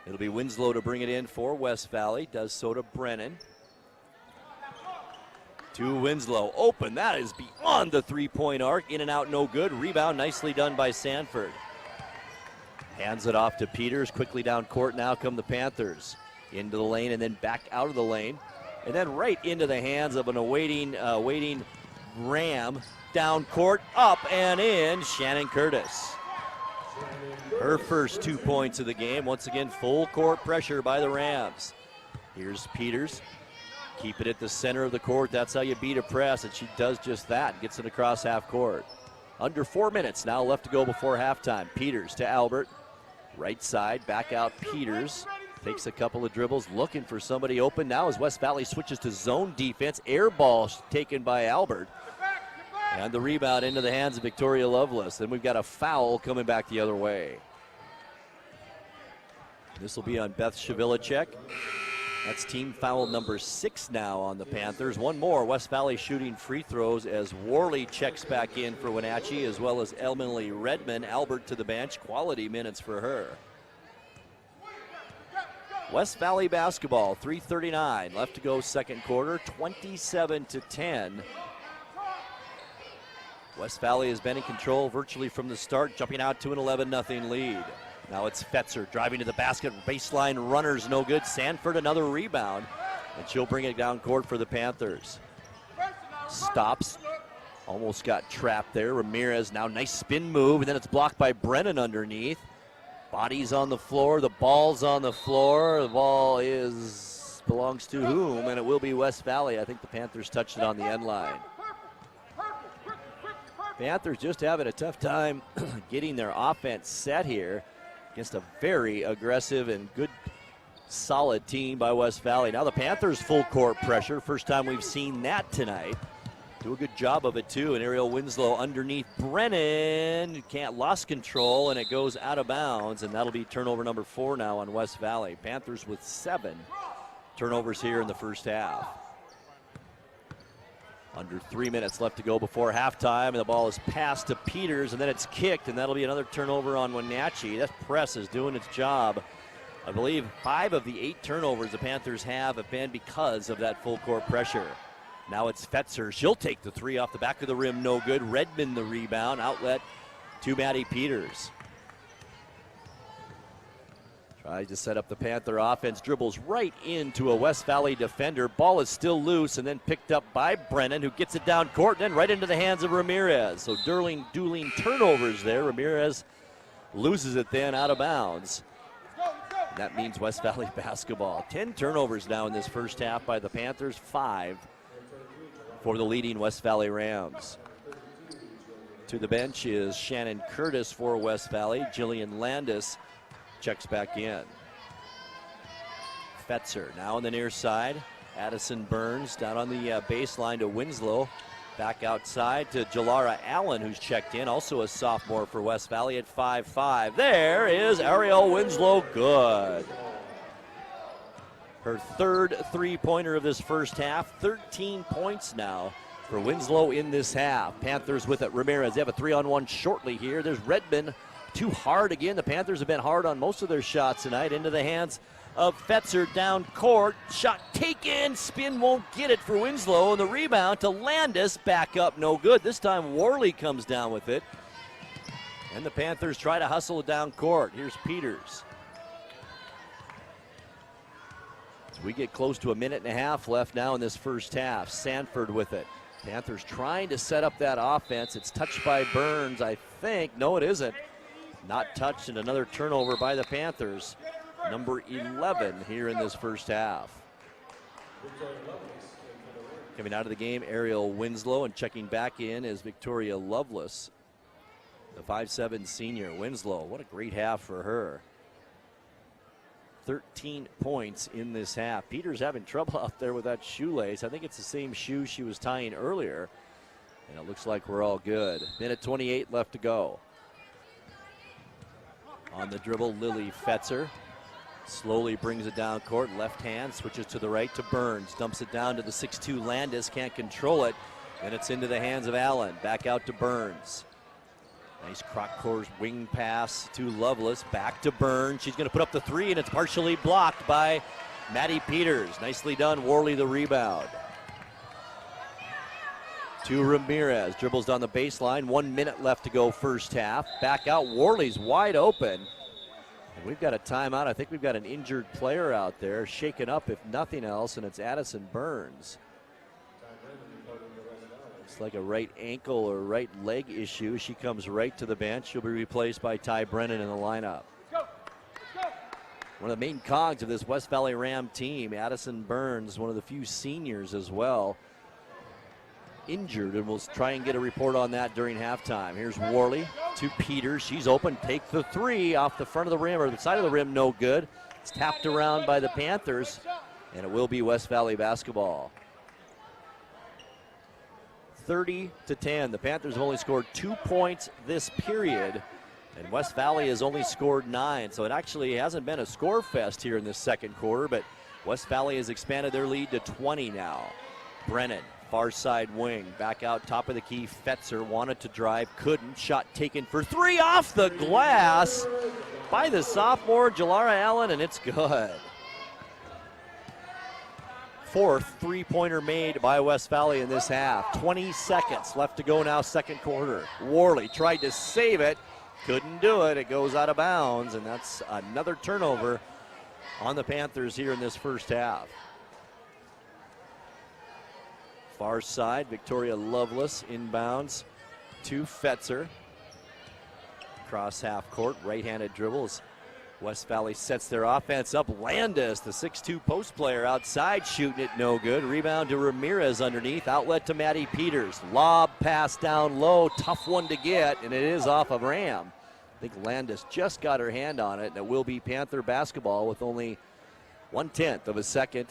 It'll be Winslow to bring it in for West Valley. Does so to Brennan. To Winslow, open, that is beyond the three-point arc, in and out, no good. Rebound, nicely done by Sanford. Hands it off to Peters, quickly down court now come the Panthers. Into the lane and then back out of the lane. And then right into the hands of an waiting Ram. Down court, up and in, Shannon Curtis. Her first 2 points of the game. Once again, full court pressure by the Rams. Here's Peters. Keep it at the center of the court. That's how you beat a press, and she does just that. Gets it across half court. Under 4 minutes now left to go before halftime. Peters to Albert. Right side, back out Peters. Takes a couple of dribbles, looking for somebody open. Now as West Valley switches to zone defense. Air ball taken by Albert. And the rebound into the hands of Victoria Lovelace. Then we've got a foul coming back the other way. This will be on Beth Shavilicek. That's team foul number 6 now on the Panthers. One more. West Valley shooting free throws as Worley checks back in for Wenatchee, as well as Emily Redmond. Albert to the bench. Quality minutes for her. West Valley basketball, 3:39 left to go second quarter, 27-10. West Valley has been in control virtually from the start, jumping out to an 11-0 lead. Now it's Fetzer driving to the basket, baseline runners no good. Sanford another rebound, and she'll bring it down court for the Panthers. Stops, almost got trapped there. Ramirez now nice spin move, and then it's blocked by Brennan underneath. Bodies on the floor, the ball's on the floor. The ball belongs to whom? And it will be West Valley. I think the Panthers touched it on the end line. Panthers just having a tough time getting their offense set here against a very aggressive and good, solid team by West Valley. Now the Panthers full court pressure. First time we've seen that tonight. Do a good job of it too. And Ariel Winslow underneath Brennan. Lost control, and it goes out of bounds. And that'll be turnover number 4 now on West Valley. Panthers with 7 turnovers here in the first half. Under 3 minutes left to go before halftime, and the ball is passed to Peters, and then it's kicked, and that'll be another turnover on Wenatchee. That press is doing its job. I believe 5 of the 8 turnovers the Panthers have been because of that full court pressure. Now it's Fetzer. She'll take the 3 off the back of the rim, no good. Redmond the rebound, outlet to Maddie Peters. Tries to set up the Panther offense, dribbles right into a West Valley defender. Ball is still loose and then picked up by Brennan, who gets it down court and then right into the hands of Ramirez. So dueling turnovers there. Ramirez loses it then out of bounds. And that means West Valley basketball. 10 turnovers now in this first half by the Panthers, 5 for the leading West Valley Rams. To the bench is Shannon Curtis for West Valley. Jillian Landis checks back in. Fetzer now on the near side. Addison Burns down on the baseline to Winslow. Back outside to Jalara Allen, who's checked in. Also a sophomore for West Valley at 5'5". There is Ariel Winslow, good. Her third three-pointer of this first half. 13 points now for Winslow in this half. Panthers with it. Ramirez, they have a 3-on-1 shortly here. There's Redmond. Too hard again. The Panthers have been hard on most of their shots tonight. Into the hands of Fetzer down court. Shot taken. Spin won't get it for Winslow. And the rebound to Landis. Back up, no good. This time Worley comes down with it. And the Panthers try to hustle it down court. Here's Peters. So we get close to a minute and a half left now in this first half. Sanford with it. Panthers trying to set up that offense. It's touched by Burns, I think. No, it isn't. Not touched, and another turnover by the Panthers. Number 11 here in this first half. Coming out of the game, Ariel Winslow, and checking back in is Victoria Lovelace, the 5'7" senior. Winslow, what a great half for her. 13 points in this half. Peters having trouble out there with that shoelace. I think it's the same shoe she was tying earlier, and it looks like we're all good. Minute 28 left to go. On the dribble, Lily Fetzer slowly brings it down court. Left hand, switches to the right to Burns. Dumps it down to the 6'2" Landis. Can't control it. And it's into the hands of Allen. Back out to Burns. Nice cross-court wing pass to Lovelace. Back to Burns. She's going to put up the 3, and it's partially blocked by Maddie Peters. Nicely done. Worley the rebound. To Ramirez, dribbles down the baseline. 1 minute left to go first half. Back out, Worley's wide open. And we've got a timeout. I think we've got an injured player out there, shaken up if nothing else, and it's Addison Burns. It's like a right ankle or right leg issue. She comes right to the bench. She'll be replaced by Ty Brennan in the lineup. One of the main cogs of this West Valley Ram team, Addison Burns, one of the few seniors as well, injured, and we'll try and get a report on that during halftime. Here's Worley to Peters. She's open. Take the 3 off the front of the rim, or the side of the rim, no good. It's tapped around by the Panthers, and it will be West Valley basketball. 30-10. The Panthers have only scored 2 points this period, and West Valley has only scored 9. So it actually hasn't been a score fest here in this second quarter, but West Valley has expanded their lead to 20 now. Brennan, far side wing, back out top of the key. Fetzer wanted to drive, couldn't. Shot taken for 3 off the glass by the sophomore Jalara Allen, and it's good. Fourth three-pointer made by West Valley in this half. 20 seconds left to go now, second quarter. Worley tried to save it, couldn't do it. It goes out of bounds, and that's another turnover on the Panthers here in this first half. Far side, Victoria Lovelace inbounds to Fetzer. Cross half court, right-handed dribbles. West Valley sets their offense up. Landis, the 6'2 post player outside, shooting it no good. Rebound to Ramirez underneath. Outlet to Maddie Peters. Lob pass down low. Tough one to get, and it is off of Ram. I think Landis just got her hand on it, and it will be Panther basketball with only 1/10 of a second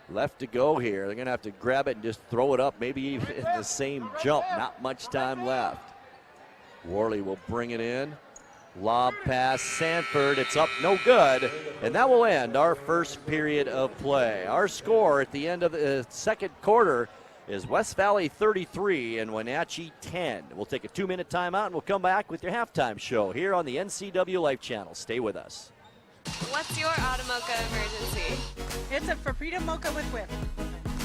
left to go here. They're going to have to grab it and just throw it up, maybe even in the same jump. Not much time left. Worley will bring it in. Lob pass, Sanford, it's up, no good. And that will end our first period of play. Our score at the end of the second quarter is West Valley 33 and Wenatchee 10. We'll take a 2-minute timeout and we'll come back with your halftime show here on the NCWLIFE channel. Stay with us. What's your auto mocha emergency? It's a Frappuccino mocha with whip.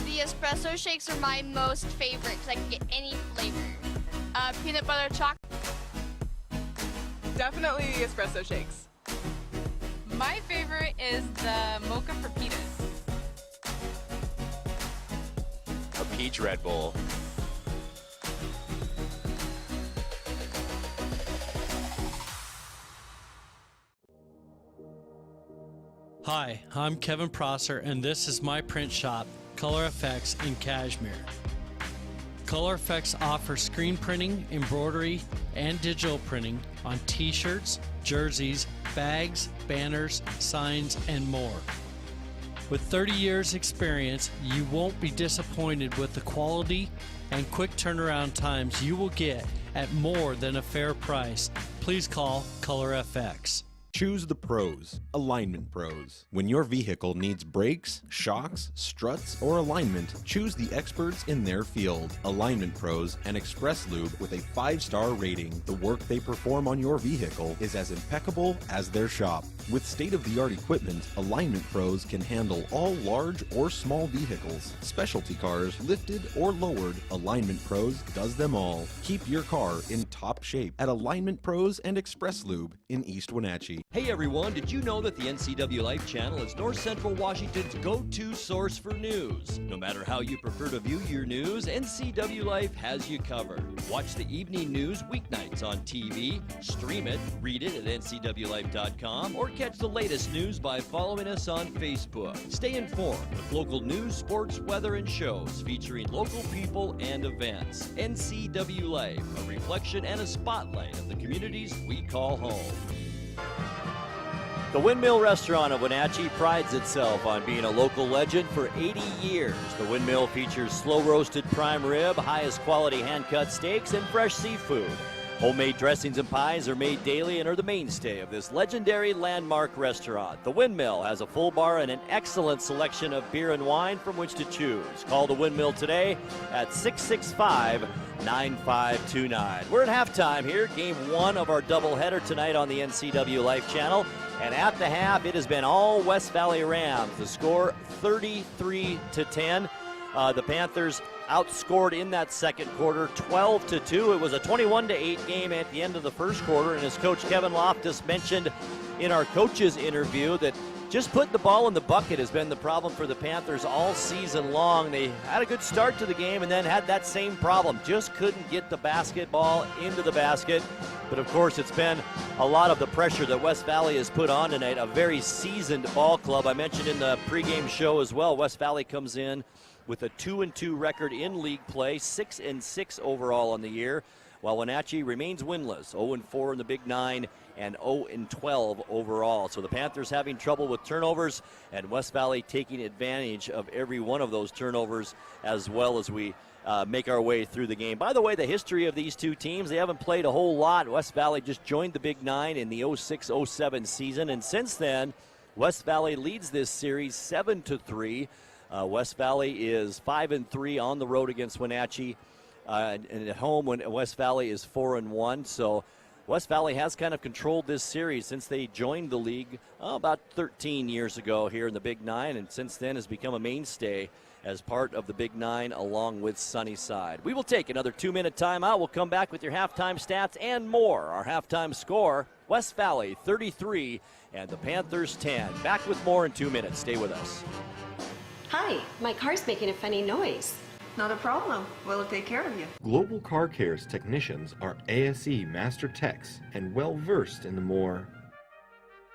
The espresso shakes are my most favorite because I can get any flavor. Peanut butter chocolate. Definitely espresso shakes. My favorite is the mocha for pitas. A peach Red Bull. Hi, I'm Kevin Prosser, and this is my print shop, Color Effects in Cashmere. Color Effects offers screen printing, embroidery, and digital printing on t-shirts, jerseys, bags, banners, signs, and more. With 30 years experience, you won't be disappointed with the quality and quick turnaround times you will get at more than a fair price. Please call Color FX. Choose the pros, Alignment Pros. When your vehicle needs brakes, shocks, struts, or alignment, choose the experts in their field. Alignment Pros and Express Lube with a 5-star rating. The work they perform on your vehicle is as impeccable as their shop. With state-of-the-art equipment, Alignment Pros can handle all large or small vehicles, specialty cars, lifted or lowered. Alignment Pros does them all. Keep your car in top shape at Alignment Pros and Express Lube in East Wenatchee. Hey everyone, did you know that the NCWLIFE channel is North Central Washington's go-to source for news? No matter how you prefer to view your news, NCWLIFE has you covered. Watch the evening news weeknights on TV, stream it, read it at ncwlife.com, or catch the latest news by following us on Facebook. Stay informed with local news, sports, weather, and shows featuring local people and events. NCWLIFE, a reflection and a spotlight of the communities we call home. The Windmill Restaurant of Wenatchee prides itself on being a local legend for 80 years. The Windmill features slow-roasted prime rib, highest quality hand-cut steaks, and fresh seafood. Homemade dressings and pies are made daily and are the mainstay of this legendary landmark restaurant. The Windmill has a full bar and an excellent selection of beer and wine from which to choose. Call the Windmill today at 665-9529. We're at halftime here, game 1 of our doubleheader tonight on the NCWLIFE channel. And at the half, it has been all West Valley Rams. The score 33-10. The Panthers outscored in that second quarter 12-2. It was a 21-8 game at the end of the first quarter. And as Coach Kevin Loftus mentioned in our coaches interview, that just putting the ball in the bucket has been the problem for the Panthers all season long. They had a good start to the game and then had that same problem. Just couldn't get the basketball into the basket. But of course, it's been a lot of the pressure that West Valley has put on tonight. A very seasoned ball club. I mentioned in the pregame show as well, West Valley comes in with a 2-2 record in league play, 6-6 overall on the year. while Wenatchee remains winless, 0-4 in the Big Nine and 0-12 overall. So the Panthers having trouble with turnovers, and West Valley taking advantage of every one of those turnovers as well as we make our way through the game. By the way, the history of these two teams, they haven't played a whole lot. West Valley just joined the Big Nine in the 06-07 season, and since then, West Valley leads this series 7-3. West Valley is 5-3 on the road against Wenatchee, and at home when West Valley is 4-1. So West Valley has kind of controlled this series since they joined the league about 13 years ago here in the Big Nine, and since then has become a mainstay as part of the Big Nine along with Sunnyside. We will take another 2-minute timeout. We'll come back with your halftime stats and more. Our halftime score, West Valley 33 and the Panthers 10. Back with more in 2 minutes. Stay with us. Hi, my car's making a funny noise. Not a problem. We'll take care of you. Global Car Care's technicians are ASE Master Techs and well versed in the more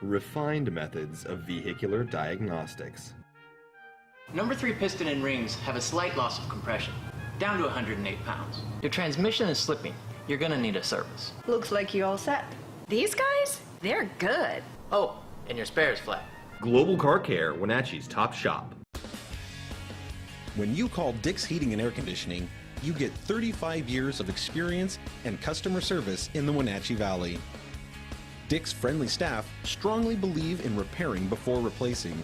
refined methods of vehicular diagnostics. Number 3 piston and rings have a slight loss of compression, down to 108 pounds. Your transmission is slipping. You're gonna need a service. Looks like you all set. These guys? They're good. Oh, and your spare is flat. Global Car Care, Wenatchee's top shop. When you call Dick's Heating and Air Conditioning, you get 35 years of experience and customer service in the Wenatchee Valley. Dick's friendly staff strongly believe in repairing before replacing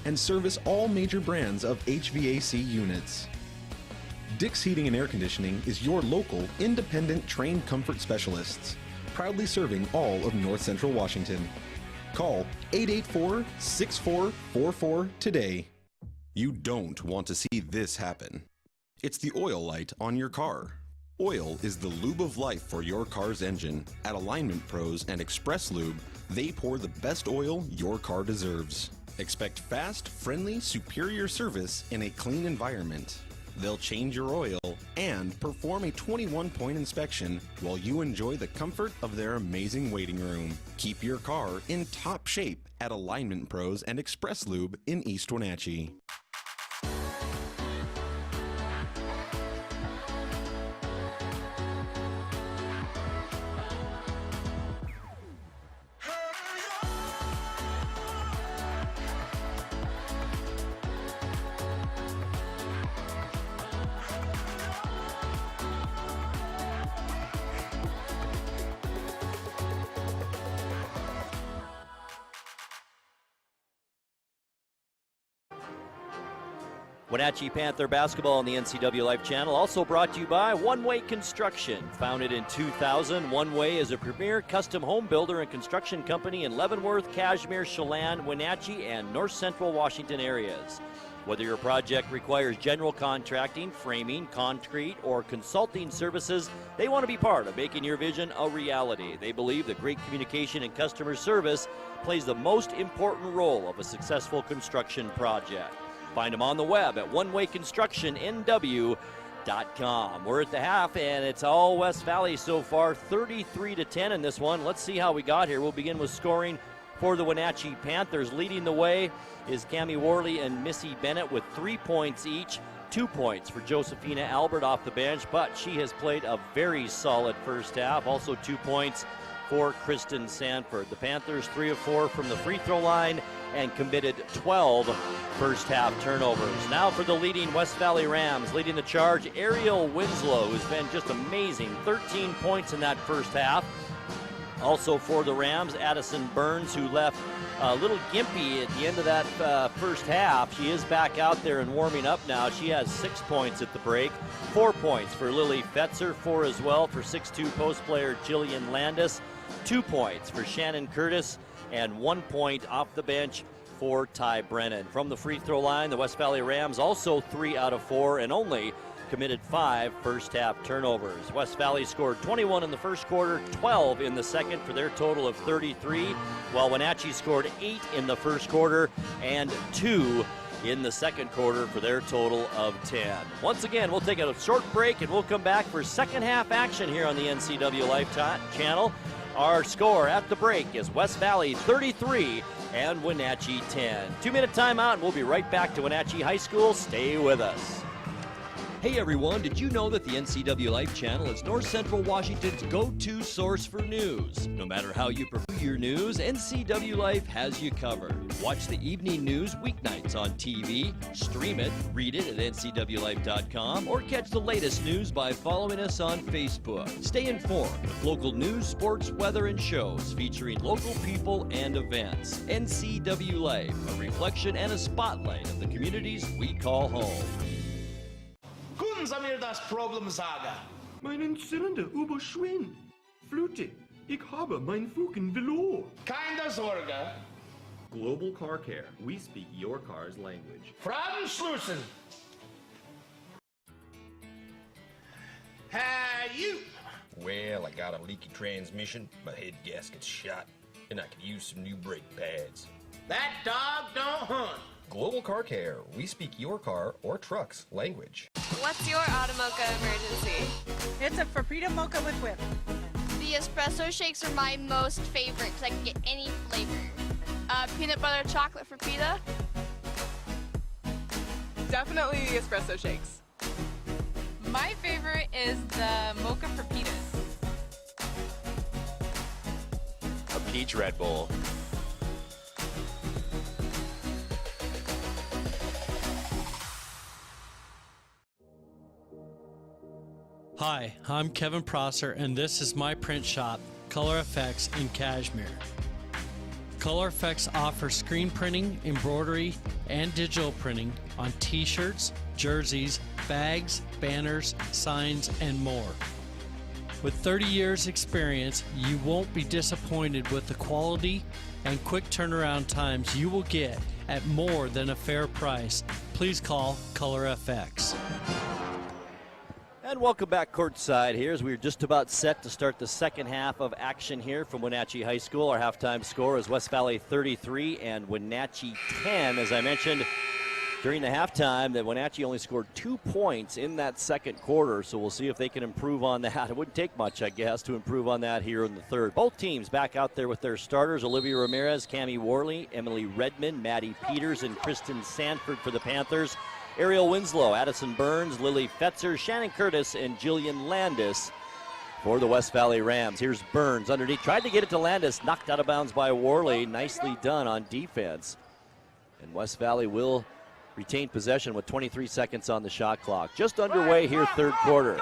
and service all major brands of HVAC units. Dick's Heating and Air Conditioning is your local, independent, trained comfort specialists, proudly serving all of North Central Washington. Call 884-6444 today. You don't want to see this happen. It's the oil light on your car. Oil is the lube of life for your car's engine. At Alignment Pros and Express Lube, they pour the best oil your car deserves. Expect fast, friendly, superior service in a clean environment. They'll change your oil and perform a 21-point inspection while you enjoy the comfort of their amazing waiting room. Keep your car in top shape at Alignment Pros and Express Lube in East Wenatchee. Wenatchee Panther basketball on the NCWLIFE channel, also brought to you by One Way Construction. Founded in 2000, One Way is a premier custom home builder and construction company in Leavenworth, Cashmere, Chelan, Wenatchee, and North Central Washington areas. Whether your project requires general contracting, framing, concrete, or consulting services, they want to be part of making your vision a reality. They believe that great communication and customer service plays the most important role of a successful construction project. Find them on the web at onewayconstructionnw.com. We're at the half, and it's all West Valley so far, 33-10 in this one. Let's see how we got here. We'll begin with scoring for the Wenatchee Panthers. Leading the way is Cammie Worley and Missy Bennett with 3 points each. 2 points for Josephina Albert off the bench, but she has played a very solid first half. Also 2 points for Kristen Sanford. The Panthers 3 of 4 from the free throw line and committed 12 first half turnovers. Now for the leading West Valley Rams, leading the charge, Ariel Winslow, who's been just amazing. 13 points in that first half. Also for the Rams, Addison Burns, who left a little gimpy at the end of that first half. She is back out there and warming up now. She has 6 points at the break. 4 points for Lily Fetzer, 4 as well for 6'2" post player Jillian Landis. 2 points for Shannon Curtis, and 1 point off the bench for Ty Brennan. From the free throw line, the West Valley Rams also 3 out of 4 and only committed 5 first half turnovers. West Valley scored 21 in the first quarter, 12 in the second for their total of 33, while Wenatchee scored 8 in the first quarter and 2 in the second quarter for their total of 10. Once again, we'll take a short break and we'll come back for second half action here on the NCWLIFE channel. Our score at the break is West Valley 33 and Wenatchee 10. 2-minute timeout, and we'll be right back to Wenatchee High School. Stay with us. Hey everyone, did you know that the NCWLIFE channel is North Central Washington's go-to source for news? No matter how you prefer your news, NCWLIFE has you covered. Watch the evening news weeknights on TV, stream it, read it at ncwlife.com, or catch the latest news by following us on Facebook. Stay informed with local news, sports, weather, and shows featuring local people and events. NCWLIFE, a reflection and a spotlight of the communities we call home. Können Sie mir das Problem sagen? Meinen Zylinder überschwingt. Flute, ich habe mein Fugen verloren. Keine Sorge. Global Car Care. We speak your car's language. Fragen schließen. Hey, you. Well, I got a leaky transmission, my head gasket's shot, and I could use some new brake pads. That dog don't hunt. Global Car Care. We speak your car or truck's language. What's your Automocha emergency? It's a Frapita Mocha with whip. The espresso shakes are my most favorite because I can get any flavor. Peanut butter chocolate Frapita. Definitely the espresso shakes. My favorite is the mocha Frapitas. A peach Red Bull. Hi, I'm Kevin Prosser, and this is my print shop, Color Effects in Cashmere. Color Effects offers screen printing, embroidery, and digital printing on t-shirts, jerseys, bags, banners, signs, and more. With 30 years experience, you won't be disappointed with the quality and quick turnaround times you will get at more than a fair price. Please call Color FX. And welcome back courtside here as we're just about set to start the second half of action here from Wenatchee High School. Our halftime score is West Valley 33 and Wenatchee 10. As I mentioned during the halftime, that Wenatchee only scored 2 points in that second quarter, so we'll see if they can improve on that. It wouldn't take much, I guess, to improve on that here in the third. Both teams back out there with their starters: Olivia Ramirez, Cammie Worley, Emily Redmond, Maddie Peters, and Kristen Sanford for the Panthers. Ariel Winslow, Addison Burns, Lily Fetzer, Shannon Curtis, and Jillian Landis for the West Valley Rams. Here's Burns underneath. Tried to get it to Landis. Knocked out of bounds by Worley. Nicely done on defense. And West Valley will retain possession with 23 seconds on the shot clock. Just underway here, third quarter.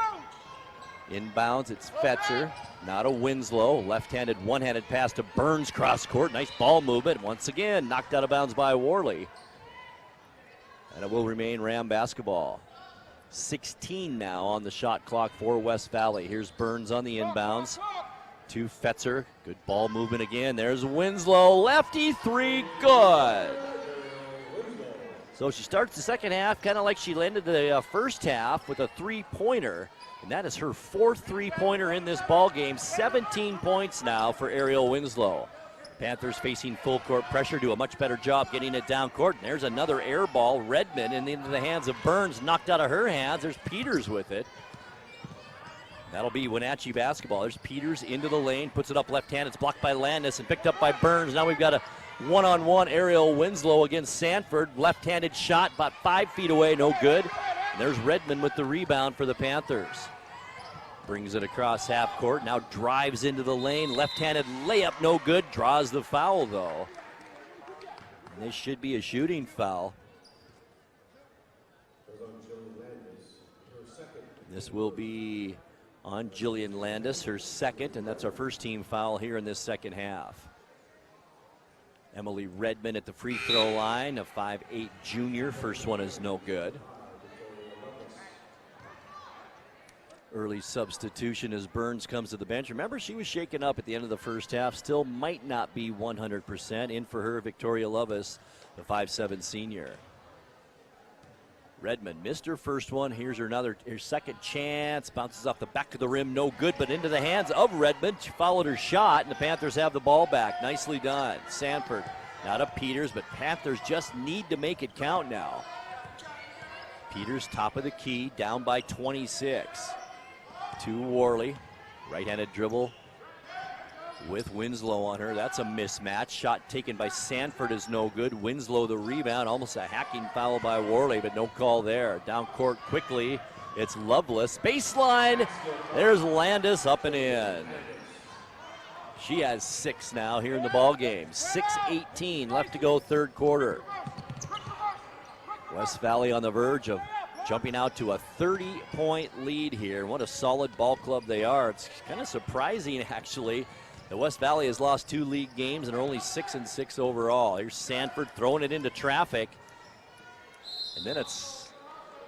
Inbounds, it's Fetzer. Now to Winslow. Left-handed, one-handed pass to Burns cross court. Nice ball movement. Once again, knocked out of bounds by Worley. And it will remain Ram basketball. 16 now on the shot clock for West Valley. Here's Burns on the inbounds to Fetzer. Good ball movement again. There's Winslow. Lefty three, good. So she starts the second half kind of like she ended the first half with a three-pointer. And that is her fourth three-pointer in this ball game. 17 points now for Ariel Winslow. Panthers facing full court pressure, do a much better job getting it down court. And there's another air ball. Redmond and into the hands of Burns, knocked out of her hands. There's Peters with it. That'll be Wenatchee basketball. There's Peters into the lane, puts it up left hand. It's blocked by Landis and picked up by Burns. Now we've got a one-on-one Ariel Winslow against Sanford. Left-handed shot about 5 feet away, no good. And there's Redmond with the rebound for the Panthers. Brings it across half court, now drives into the lane. Left-handed layup, no good. Draws the foul, though. And this should be a shooting foul. This will be on Jillian Landis, her second, and that's our first team foul here in this second half. Emily Redmond at the free throw line, a 5'8" junior. First one is no good. Early substitution as Burns comes to the bench. Remember, she was shaken up at the end of the first half. Still might not be 100%. In for her, Victoria Lovis, the 5'7" senior. Redmond missed her first one. Here's her second chance. Bounces off the back of the rim, no good, but into the hands of Redmond. She followed her shot, and the Panthers have the ball back. Nicely done. Sanford, not a Peters, but Panthers just need to make it count now. Peters, top of the key, down by 26. To Worley, right-handed dribble with Winslow on her. That's a mismatch. Shot taken by Sanford is no good. Winslow the rebound, almost a hacking foul by Worley, but no call there. Down court quickly It's Lovelace. Baseline. There's Landis up and in. She has 6 now here in the ball game. 6:18 left to go, third quarter. West Valley on the verge of jumping out to a 30-point lead here. What a solid ball club they are. It's kind of surprising, actually, that West Valley has lost 2 league games and are only 6-6 overall. Here's Sanford throwing it into traffic. And then it's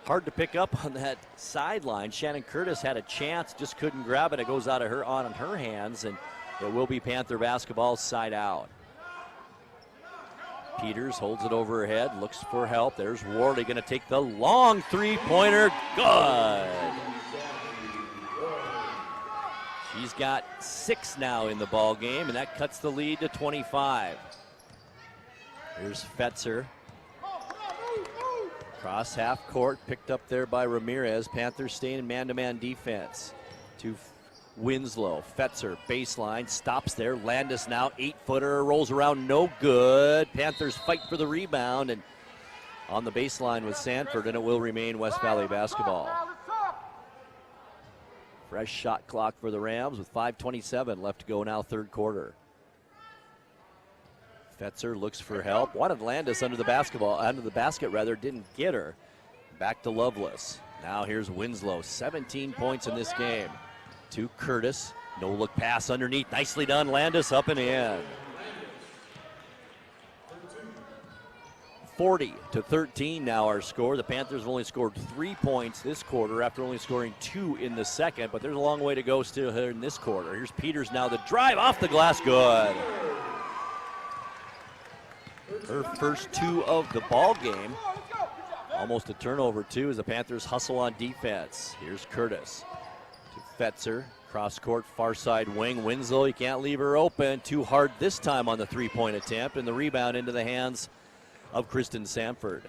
hard to pick up on that sideline. Shannon Curtis had a chance, just couldn't grab it. It goes out of her on her hands, and it will be Panther basketball side out. Peters holds it over her head, looks for help. There's Worley going to take the long three-pointer. Good. She's got 6 now in the ball game, and that cuts the lead to 25. Here's Fetzer. Cross half court, picked up there by Ramirez. Panthers staying in man-to-man defense. To Winslow. Fetzer, baseline, stops there. Landis now, 8-footer, rolls around, no good. Panthers fight for the rebound, and on the baseline with Sanford, and it will remain West Valley basketball. Fresh shot clock for the Rams with 5:27 left to go now, third quarter. Fetzer looks for help. Wanted Landis under the basket, didn't get her. Back to Lovelace. Now here's Winslow, 17 points in this game. To Curtis, no look pass underneath, nicely done. Landis up and in. 40-13 now our score. The Panthers have only scored 3 points this quarter after only scoring 2 in the second, but there's a long way to go still here in this quarter. Here's Peters now, the drive off the glass, good. Her first 2 of the ball game. Almost a turnover too as the Panthers hustle on defense. Here's Curtis. Fetzer, cross court, far side wing. Winslow, you can't leave her open. Too hard this time on the three-point attempt, and the rebound into the hands of Kristen Sanford.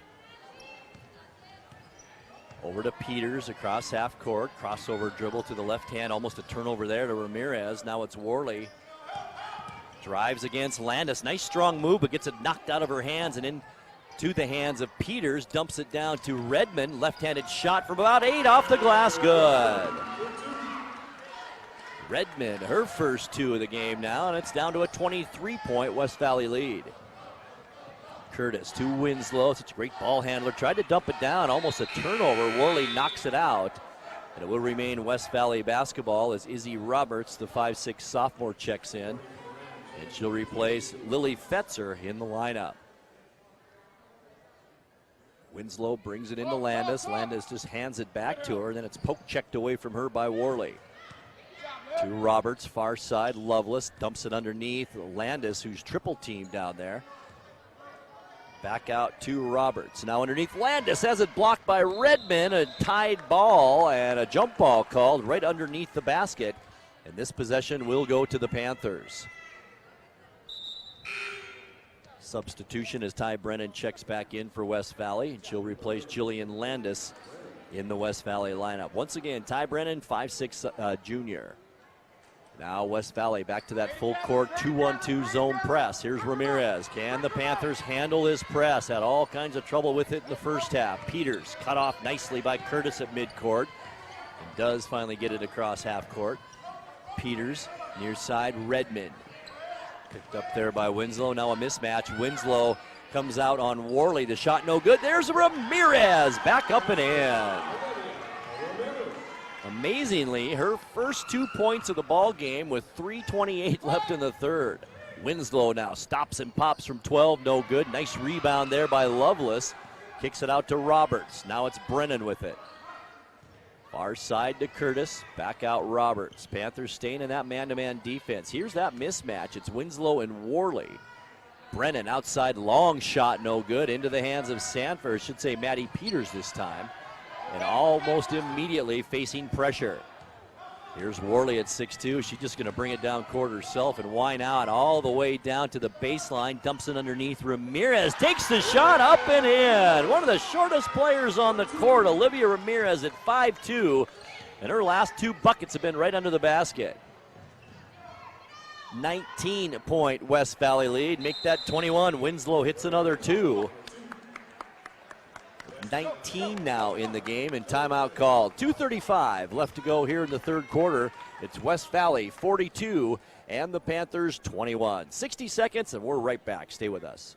Over to Peters across half court. Crossover dribble to the left hand, almost a turnover there to Ramirez. Now it's Worley. Drives against Landis. Nice strong move, but gets it knocked out of her hands and into the hands of Peters. Dumps it down to Redmond. Left-handed shot from about 8 off the glass, good. Redmond, her first 2 of the game now, and it's down to a 23-point West Valley lead. Curtis to Winslow, such a great ball handler, tried to dump it down, almost a turnover. Worley knocks it out, and it will remain West Valley basketball as Izzy Roberts, the 5'6" sophomore, checks in, and she'll replace Lily Fetzer in the lineup. Winslow brings it into Landis. Landis just hands it back to her, and then it's poke checked away from her by Worley. To Roberts, far side. Lovelace dumps it underneath. Landis, who's triple teamed down there. Back out to Roberts. Now underneath Landis, has it blocked by Redmond. A tied ball and a jump ball called right underneath the basket. And this possession will go to the Panthers. Substitution as Ty Brennan checks back in for West Valley, and she'll replace Jillian Landis in the West Valley lineup. Once again, Ty Brennan, 5'6" junior. Now West Valley back to that full court 2-1-2 zone press. Here's Ramirez. Can the Panthers handle this press? Had all kinds of trouble with it in the first half. Peters cut off nicely by Curtis at midcourt, and does finally get it across half court. Peters near side, Redmond. Picked up there by Winslow. Now a mismatch. Winslow comes out on Worley. The shot no good. There's Ramirez back up and in. Amazingly, her first 2 points of the ball game with 3:28 left in the third. Winslow now stops and pops from 12, no good. Nice rebound there by Lovelace. Kicks it out to Roberts. Now it's Brennan with it. Far side to Curtis, back out Roberts. Panthers staying in that man-to-man defense. Here's that mismatch. It's Winslow and Worley. Brennan outside, long shot, no good. Into the hands of Sanford, should say Maddie Peters this time. And almost immediately facing pressure. Here's Worley at 6'2". She's just going to bring it down court herself, and why not? All the way down to the baseline, dumps it underneath. Ramirez takes the shot up and in. One of the shortest players on the court, Olivia Ramirez at 5'2", and her last 2 buckets have been right under the basket. 19-point West Valley lead. Make that 21. Winslow hits another 2. 19 now in the game, and timeout called. 2:35 left to go here in the third quarter. It's West Valley 42 and the Panthers 21. 60 seconds and we're right back. Stay with us.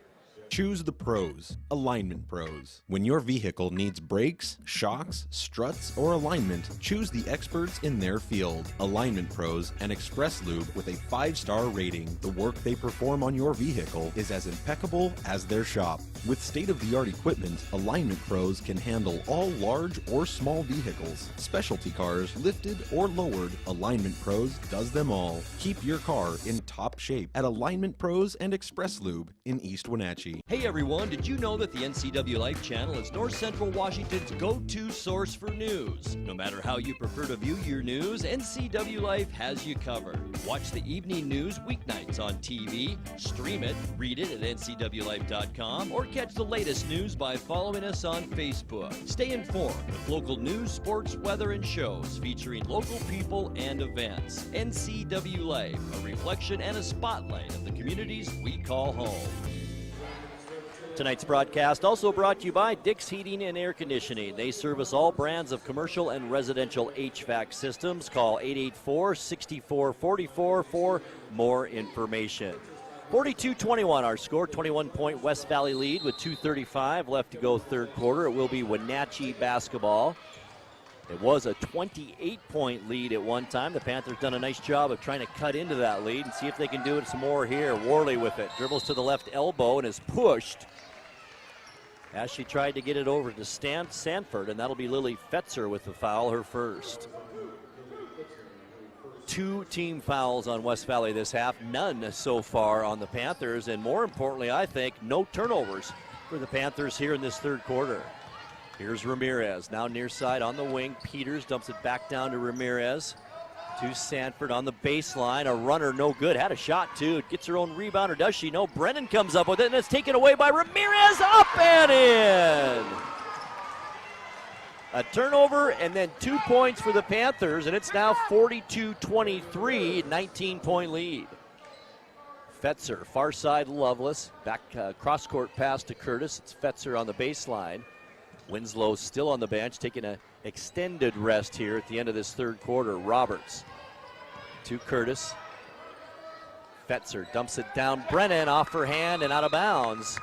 Choose the pros, Alignment Pros. When your vehicle needs brakes, shocks, struts, or alignment, choose the experts in their field. Alignment Pros and Express Lube with a 5-star rating. The work they perform on your vehicle is as impeccable as their shop. With state-of-the-art equipment, Alignment Pros can handle all large or small vehicles, specialty cars, lifted or lowered. Alignment Pros does them all. Keep your car in top shape at Alignment Pros and Express Lube in East Wenatchee. Hey everyone, did you know that the NCWLIFE channel is North Central Washington's go-to source for news? No matter how you prefer to view your news, NCWLIFE has you covered. Watch the evening news weeknights on TV, stream it, read it at ncwlife.com, or catch the latest news by following us on Facebook. Stay informed with local news, sports, weather, and shows featuring local people and events. NCWLIFE, a reflection and a spotlight of the communities we call home. Tonight's broadcast also brought to you by Dick's Heating and Air Conditioning. They service all brands of commercial and residential HVAC systems. Call 884-6444 for more information. 42-21 our score, 21-point West Valley lead with 2:35 left to go third quarter. It will be Wenatchee basketball. It was a 28-point lead at one time. The Panthers done a nice job of trying to cut into that lead and see if they can do it some more here. Worley with it, dribbles to the left elbow and is pushed as she tried to get it over to Sanford, and that'll be Lily Fetzer with the foul, her first. 2 team fouls on West Valley this half, none so far on the Panthers, and more importantly, I think, no turnovers for the Panthers here in this third quarter. Here's Ramirez, now near side on the wing. Peters dumps it back down to Ramirez. To Sanford on the baseline. A runner, no good. Had a shot, too. Gets her own rebound, or does she? No. Brennan comes up with it, and it's taken away by Ramirez. Up and in! A turnover, and then 2 points for the Panthers, and it's now 42-23, 19-point lead. Fetzer, far side, Loveless. Back cross-court pass to Curtis. It's Fetzer on the baseline. Winslow still on the bench, taking an extended rest here at the end of this third quarter. Roberts to Curtis. Fetzer dumps it down. Brennan off her hand and out of bounds.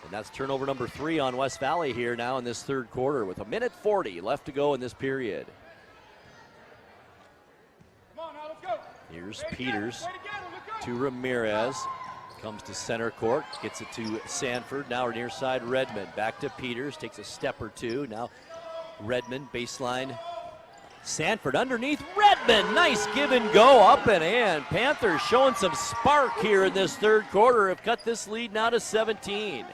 And that's turnover number 3 on West Valley here now in this third quarter with 1:40 left to go in this period. Here's Peters to Ramirez. Comes to center court, gets it to Sanford. Now near side Redmond. Back to Peters, takes a step or two. Now Redmond, baseline. Sanford underneath Redmond. Nice give and go, up and in. Panthers showing some spark here in this third quarter. Have cut this lead now to 17.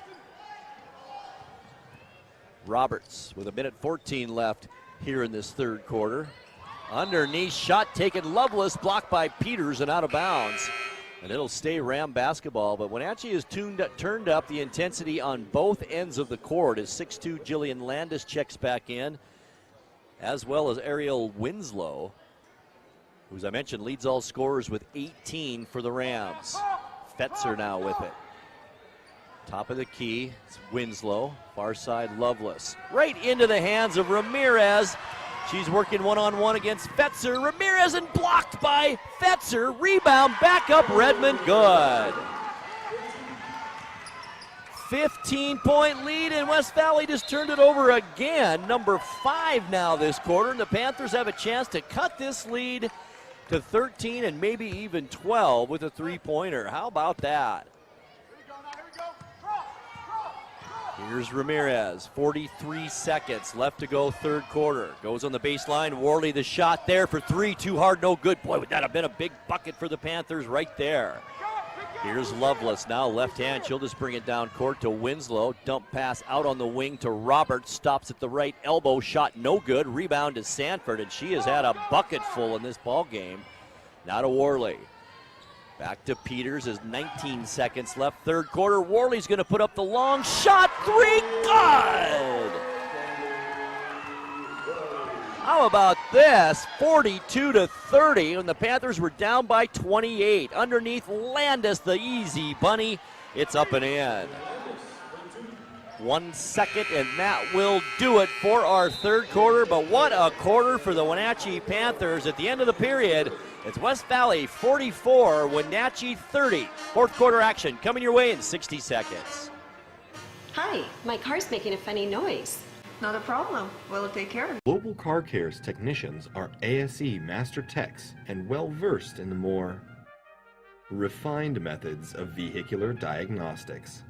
Roberts with 1:14 left here in this third quarter. Underneath, shot taken, Loveless, blocked by Peters and out of bounds. And it'll stay Ram basketball, but Wenatchee has turned up the intensity on both ends of the court as 6'2" Jillian Landis checks back in, as well as Ariel Winslow, who, as I mentioned, leads all scorers with 18 for the Rams. Fetzer now with it. Top of the key, it's Winslow, far side Loveless. Right into the hands of Ramirez. She's working one-on-one against Fetzer. Ramirez and blocked by Fetzer. Rebound, back up Redmond, good. 15-point lead, and West Valley just turned it over again. Number 5 now this quarter, and the Panthers have a chance to cut this lead to 13 and maybe even 12 with a 3-pointer. How about that? Here's Ramirez, 43 seconds left to go third quarter. Goes on the baseline, Worley the shot there for 3, too hard, no good. Boy, would that have been a big bucket for the Panthers right there. Here's Loveless, now left hand, she'll just bring it down court to Winslow. Dump pass out on the wing to Roberts, stops at the right elbow, shot no good. Rebound to Sanford, and she has had a bucket full in this ball game. Now to Worley. Back to Peters as 19 seconds left. Third quarter, Worley's going to put up the long shot. 3, good! How about this? 42-30 when the Panthers were down by 28. Underneath Landis, the easy bunny. It's up and in. 1 second, and that will do it for our third quarter. But what a quarter for the Wenatchee Panthers. At the end of the period, it's West Valley 44, Wenatchee 30. Fourth quarter action coming your way in 60 seconds. Hi, my car's making a funny noise. Not a problem. We'll take care of it. Global Car Care's technicians are ASE Master Techs and well versed in the more refined methods of vehicular diagnostics.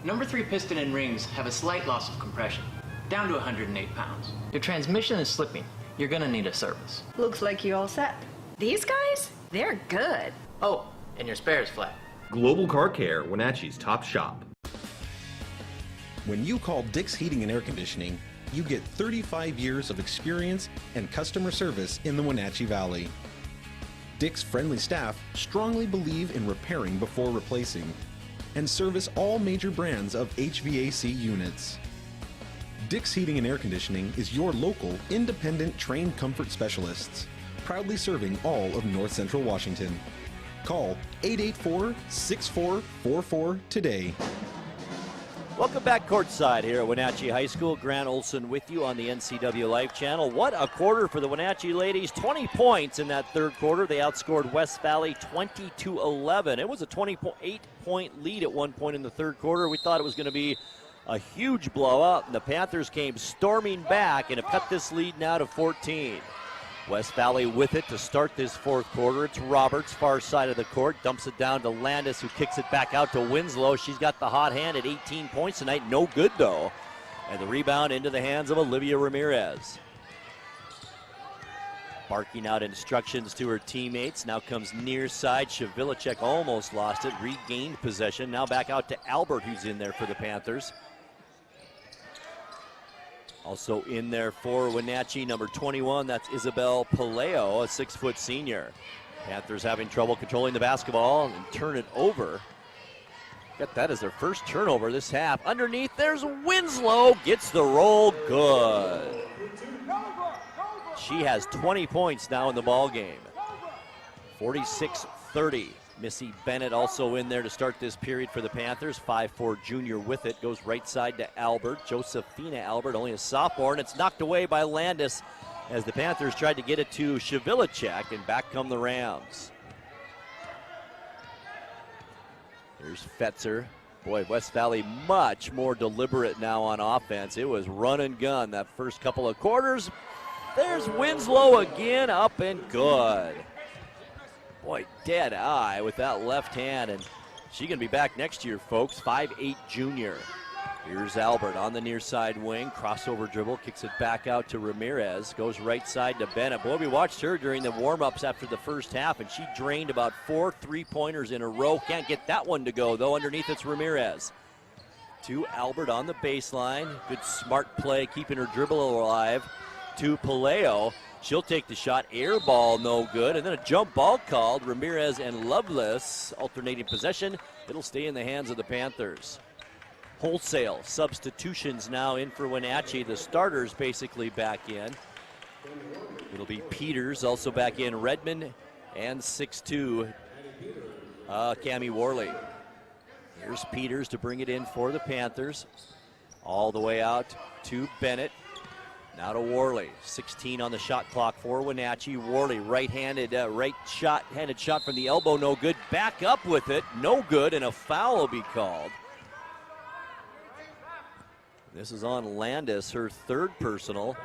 Number 3 piston and rings have a slight loss of compression, down to 108 pounds. Your transmission is slipping. You're gonna need a service. Looks like you all set. These guys? They're good. Oh, and your spare is flat. Global Car Care, Wenatchee's top shop. When you call Dick's Heating and Air Conditioning, you get 35 years of experience and customer service in the Wenatchee Valley. Dick's friendly staff strongly believe in repairing before replacing and service all major brands of HVAC units. Dick's Heating and Air Conditioning is your local, independent, trained comfort specialists, proudly serving all of North Central Washington. Call 884-6444 today. Welcome back courtside here at Wenatchee High School. Grant Olson with you on the NCWLIFE channel. What a quarter for the Wenatchee ladies. 20 points in that third quarter. They outscored West Valley 20-11. It was a 28-point lead at one point in the third quarter. We thought it was going to be a huge blowout, and the Panthers came storming back and have cut this lead now to 14. West Valley with it to start this fourth quarter. It's Roberts, far side of the court, dumps it down to Landis, who kicks it back out to Winslow. She's got the hot hand at 18 points tonight. No good, though. And the rebound into the hands of Olivia Ramirez. Barking out instructions to her teammates. Now comes near side. Shavilicek almost lost it, regained possession. Now back out to Albert, who's in there for the Panthers. Also in there for Wenatchee, number 21, that's Isabel Paleo, a 6-foot senior. Panthers having trouble controlling the basketball and turn it over. Got that as their first turnover this half. Underneath, there's Winslow, gets the roll, good. She has 20 points now in the ball game. 46-30. Missy Bennett also in there to start this period for the Panthers. 5'4" junior with it. Goes right side to Albert. Josephina Albert, only a sophomore, and it's knocked away by Landis as the Panthers tried to get it to Shavilicek, and back come the Rams. Here's Fetzer. Boy, West Valley much more deliberate now on offense. It was run and gun that first couple of quarters. There's Winslow again, up and good. Boy, dead eye with that left hand, and she's going to be back next year, folks. 5'8" junior. Here's Albert on the near side wing. Crossover dribble, kicks it back out to Ramirez. Goes right side to Bennett. Boy, we watched her during the warm-ups after the first half, and she drained about 4 3-pointers in a row. Can't get that one to go, though. Underneath, it's Ramirez. To Albert on the baseline. Good smart play, keeping her dribble alive. To Paleo. She'll take the shot, air ball, no good, and then a jump ball called. Ramirez and Lovelace alternating possession. It'll stay in the hands of the Panthers. Wholesale substitutions now in for Wenatchee. The starters basically back in. It'll be Peters also back in, Redmond, and 6'2", Cammie Worley. Here's Peters to bring it in for the Panthers. All the way out to Bennett. Now to Worley, 16 on the shot clock for Wenatchee. Worley, right-handed, handed shot from the elbow, no good. Back up with it, no good, and a foul will be called. This is on Landis, her third personal,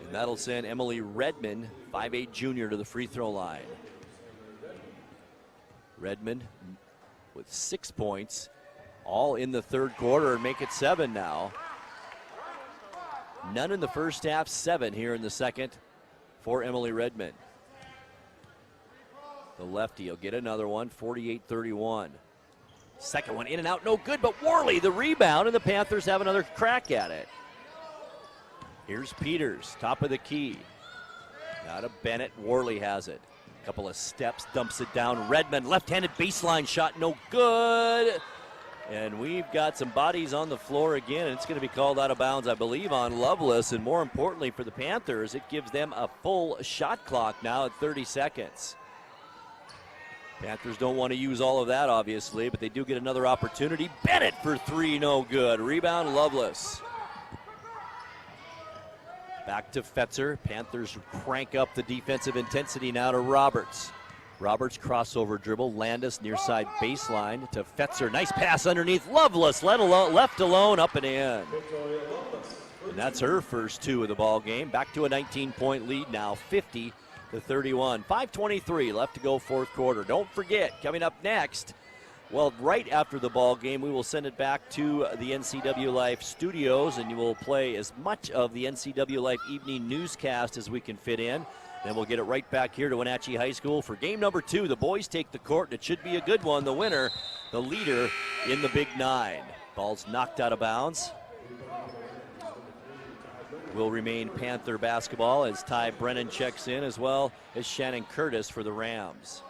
and that'll send Emily Redmond, 5'8" junior, to the free throw line. Redmond with 6 points, all in the third quarter, and make it 7 now. None in the first half, 7 here in the second for Emily Redmond. The lefty will get another one, 48-31. Second one in and out, no good, but Worley the rebound, and the Panthers have another crack at it. Here's Peters, top of the key. Now to Bennett, Worley has it. Couple of steps, dumps it down. Redmond, left-handed baseline shot, no good. And we've got some bodies on the floor again, and it's going to be called out of bounds, I believe, on Lovelace. And more importantly for the Panthers, it gives them a full shot clock now at 30 seconds. Panthers don't want to use all of that, obviously, but they do get another opportunity. Bennett for three, no good. Rebound, Loveless. Back to Fetzer. Panthers crank up the defensive intensity now to Roberts. Roberts crossover dribble. Landis near side baseline to Fetzer. Nice pass underneath. Loveless left alone, up and in. And that's her first two of the ball game. Back to a 19-point lead now, 50-31. 5:23 left to go, fourth quarter. Don't forget, coming up next, well, right after the ball game, we will send it back to the NCWLIFE studios, and you will play as much of the NCWLIFE evening newscast as we can fit in. Then we'll get it right back here to Wenatchee High School for game number 2. The boys take the court, and it should be a good one. The winner, the leader in the Big Nine. Ball's knocked out of bounds. Will remain Panther basketball as Ty Brennan checks in, as well as Shannon Curtis for the Rams.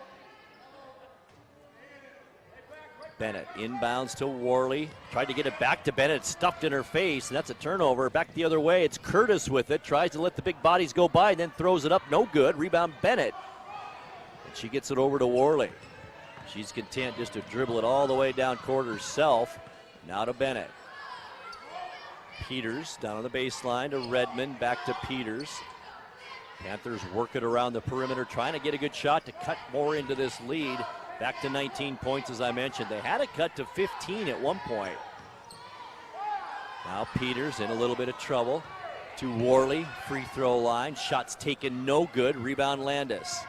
Bennett inbounds to Worley. Tried to get it back to Bennett, stuffed in her face, and that's a turnover. Back the other way, it's Curtis with it. Tries to let the big bodies go by, and then throws it up. No good. Rebound Bennett. And she gets it over to Worley. She's content just to dribble it all the way down court herself. Now to Bennett. Peters down on the baseline to Redmond, back to Peters. Panthers work it around the perimeter, trying to get a good shot to cut more into this lead. Back to 19 points, as I mentioned. They had it cut to 15 at one point. Now Peters in a little bit of trouble. To Worley, free throw line. Shots taken, no good. Rebound Landis.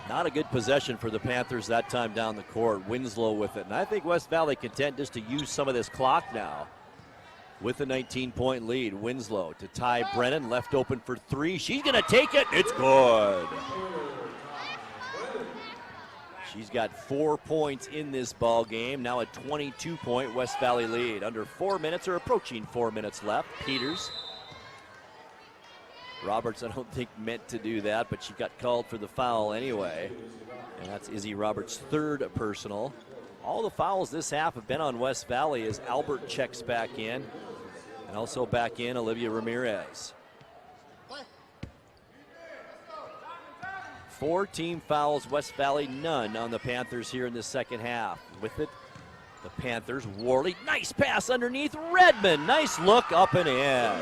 Not a good possession for the Panthers that time down the court. Winslow with it. And I think West Valley content just to use some of this clock now. With a 19-point lead, Winslow to Ty Brennan, left open for three. She's going to take it. It's good. She's got 4 points in this ball game. Now a 22-point West Valley lead. Under 4 minutes, or approaching 4 minutes left. Peters. Roberts, I don't think meant to do that, but she got called for the foul anyway. And that's Izzy Roberts' third personal. All the fouls this half have been on West Valley as Albert checks back in. And also back in Olivia Ramirez. 4 team fouls, West Valley none on the Panthers here in the second half. With it, the Panthers, Worley, nice pass underneath Redmond. Nice look, up and in.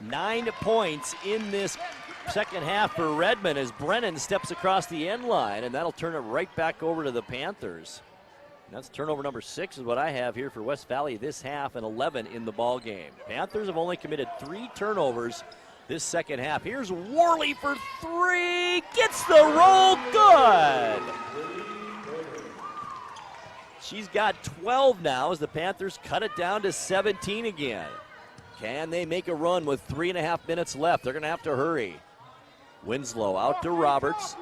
9 points in this second half for Redmond as Brennan steps across the end line, and that'll turn it right back over to the Panthers. And that's turnover number 6 is what I have here for West Valley this half, and 11 in the ball game. Panthers have only committed 3 turnovers this second half. Here's Worley for 3. Gets the roll, good. She's got 12 now as the Panthers cut it down to 17 again. Can they make a run with 3.5 minutes left? They're going to have to hurry. Winslow out to Roberts.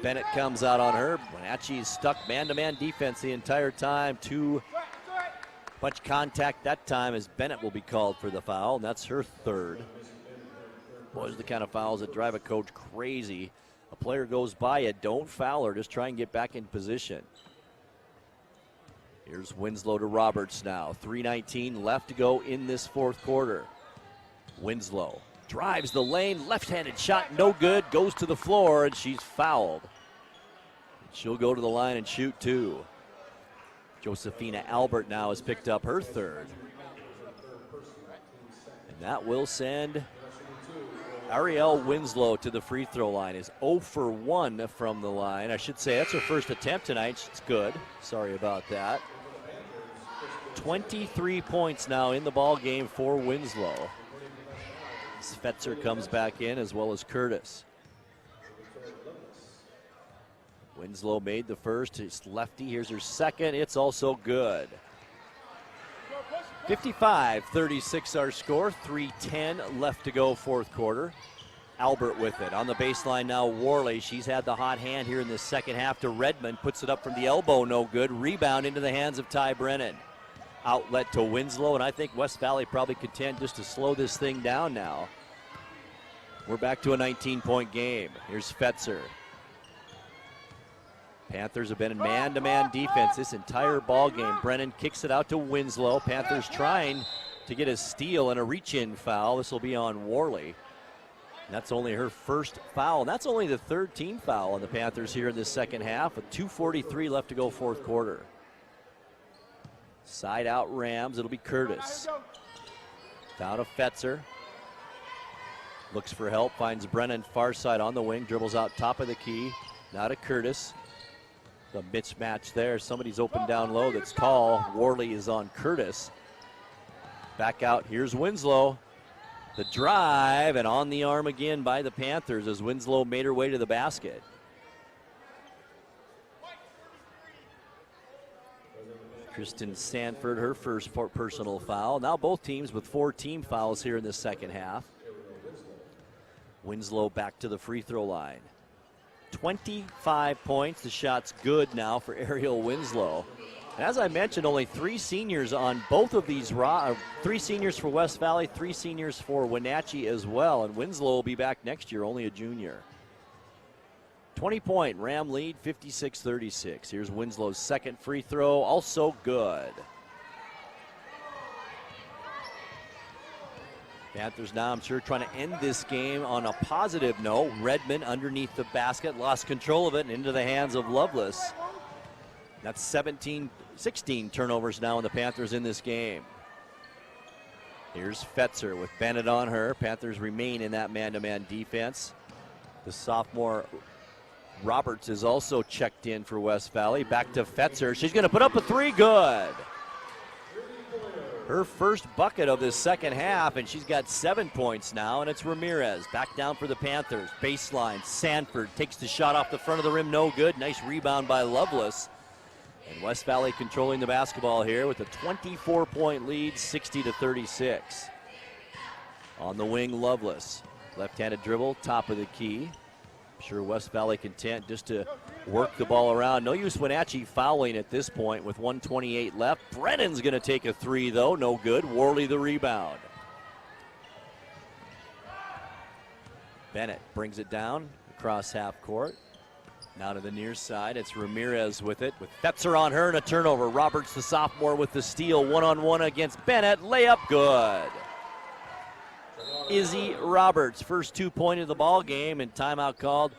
Bennett comes out on her. Wenatchee's stuck man-to-man defense the entire time. Too much contact that time as Bennett will be called for the foul, and that's her third. Those are the kind of fouls that drive a coach crazy. A player goes by you, don't foul her, just try and get back in position. Here's Winslow to Roberts now. 3:19 left to go in this fourth quarter. Winslow drives the lane, left-handed shot, no good, goes to the floor, and she's fouled. She'll go to the line and shoot 2. Josephina Albert now has picked up her third. And that will send Ariel Winslow to the free throw line. Is 0 for 1 from the line. I should say that's her first attempt tonight. It's good. Sorry about that. 23 points now in the ball game for Winslow. Fetzer comes back in, as well as Curtis. Winslow made the first. It's lefty. Here's her second. It's also good. 55-36 our score. 3:10 left to go, fourth quarter. Albert with it. On the baseline now, Worley. She's had the hot hand here in the second half to Redmond. Puts it up from the elbow, no good. Rebound into the hands of Ty Brennan. Outlet to Winslow, and I think West Valley probably contend just to slow this thing down now. We're back to a 19-point game. Here's Fetzer. Panthers have been in man-to-man defense this entire ball game. Brennan kicks it out to Winslow. Panthers trying to get a steal and a reach-in foul. This will be on Worley. That's only her first foul. And that's only the third team foul on the Panthers here in this second half with 2:43 left to go fourth quarter. Side out Rams. It'll be Curtis. Down to Fetzer. Looks for help. Finds Brennan far side on the wing. Dribbles out top of the key. Now to Curtis. The mismatch there. Somebody's open down low that's tall. Worley is on Curtis. Back out. Here's Winslow. The drive, and on the arm again by the Panthers as Winslow made her way to the basket. Kristen Sanford, her first personal foul. Now both teams with 4 team fouls here in the second half. Winslow back to the free throw line. 25 points. The shot's good now for Ariel Winslow. And as I mentioned, only 3 seniors on both of these. 3 seniors for West Valley, 3 seniors for Wenatchee as well. And Winslow will be back next year, only a junior. 20-point Ram lead, 56-36. Here's Winslow's second free throw, also good. Panthers now, I'm sure, trying to end this game on a positive note. Redmond underneath the basket, lost control of it and into the hands of Lovelace. That's 16 turnovers now in the Panthers in this game. Here's Fetzer with Bennett on her. Panthers remain in that man-to-man defense. The sophomore Roberts is also checked in for West Valley. Back to Fetzer. She's going to put up a 3. Good. Her first bucket of this second half, and she's got 7 points now, and it's Ramirez. Back down for the Panthers. Baseline. Sanford takes the shot off the front of the rim. No good. Nice rebound by Lovelace. And West Valley controlling the basketball here with a 24-point lead, 60-36. On the wing, Lovelace. Left-handed dribble, top of the key. I'm sure West Valley content just to work the ball around. No use Wenatchee fouling at this point with 1:28 left. Brennan's going to take a 3, though. No good. Worley the rebound. Bennett brings it down across half court. Now to the near side, it's Ramirez with it, with Fetzer on her and a turnover. Roberts, the sophomore, with the steal, one-on-one against Bennett. Layup good. Izzy Roberts, first 2 points of the ball game, and timeout called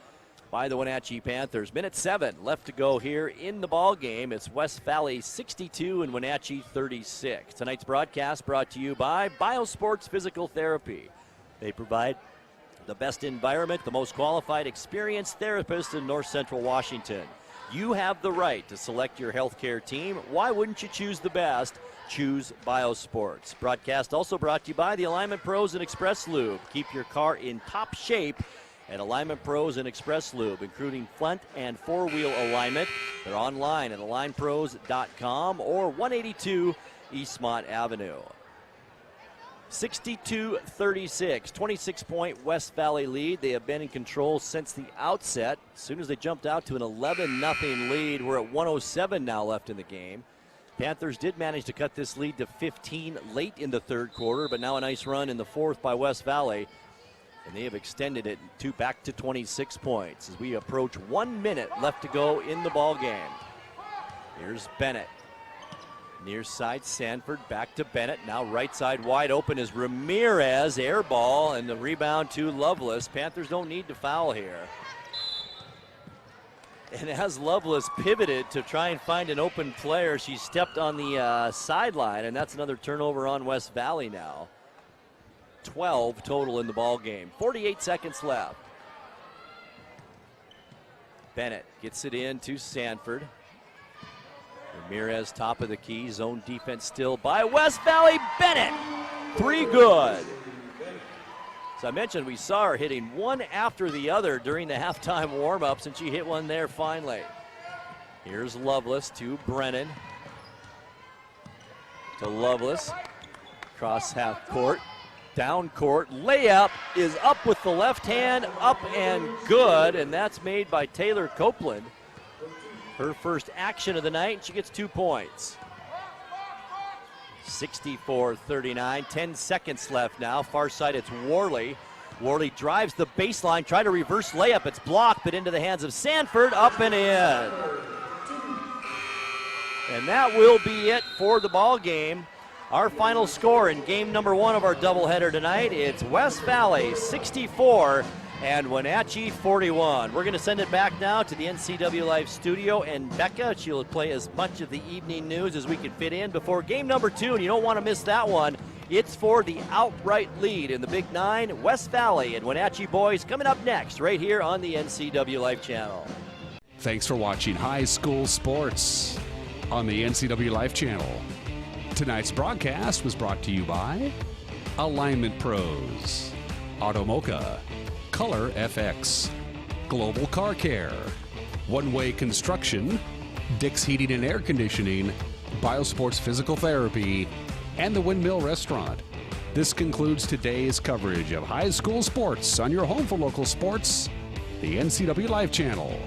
by the Wenatchee Panthers. Minute 7 left to go here in the ball game. It's West Valley 62 and Wenatchee 36. Tonight's broadcast brought to you by Biosports Physical Therapy. They provide the best environment, the most qualified, experienced therapists in North Central Washington. You have the right to select your healthcare team. Why wouldn't you choose the best? Choose Biosports. Broadcast also brought to you by the Alignment Pros and Express Lube. Keep your car in top shape at Alignment Pros and Express Lube, including front and four-wheel alignment. They're online at alignpros.com or 182 Eastmont Avenue. 62-36, 26-point West Valley lead. They have been in control since the outset. As soon as they jumped out to an 11-0 lead, we're at 1:07 now left in the game. Panthers did manage to cut this lead to 15 late in the third quarter, but now a nice run in the fourth by West Valley. And they have extended it back to 26 points as we approach 1 minute left to go in the ball game. Here's Bennett. Near side, Sanford, back to Bennett. Now right side wide open is Ramirez. Air ball, and the rebound to Lovelace. Panthers don't need to foul here. And as Lovelace pivoted to try and find an open player, she stepped on the sideline, and that's another turnover on West Valley now. 12 total in the ball game. 48 seconds left. Bennett gets it in to Sanford. Ramirez, top of the key. Zone defense still by West Valley. Bennett, 3 good. As I mentioned, we saw her hitting one after the other during the halftime warm-ups, and she hit one there finally. Here's Lovelace to Brennan. To Lovelace. Cross half court. Down court. Layup is up with the left hand. Up and good, and that's made by Taylor Copeland. Her first action of the night, and she gets 2 points. 64-39, 10 seconds left now. Far side, it's Worley. Worley drives the baseline, try to reverse layup. It's blocked, but into the hands of Sanford, up and in. And that will be it for the ball game. Our final score in game number 1 of our doubleheader tonight, it's West Valley 64 and Wenatchee 41. We're going to send it back now to the NCWLIFE studio, and Becca, she'll play as much of the evening news as we can fit in before game number 2, and you don't want to miss that one. It's for the outright lead in the Big Nine. West Valley and Wenatchee boys coming up next right here on the NCWLIFE channel. Thanks for watching High School Sports on the NCWLIFE channel. Tonight's broadcast was brought to you by Alignment Pros, Automoca, Color FX, Global Car Care, One Way Construction, Dick's Heating and Air Conditioning, Biosports Physical Therapy, and the Windmill Restaurant. This concludes today's coverage of high school sports on your home for local sports, the NCWLIFE channel.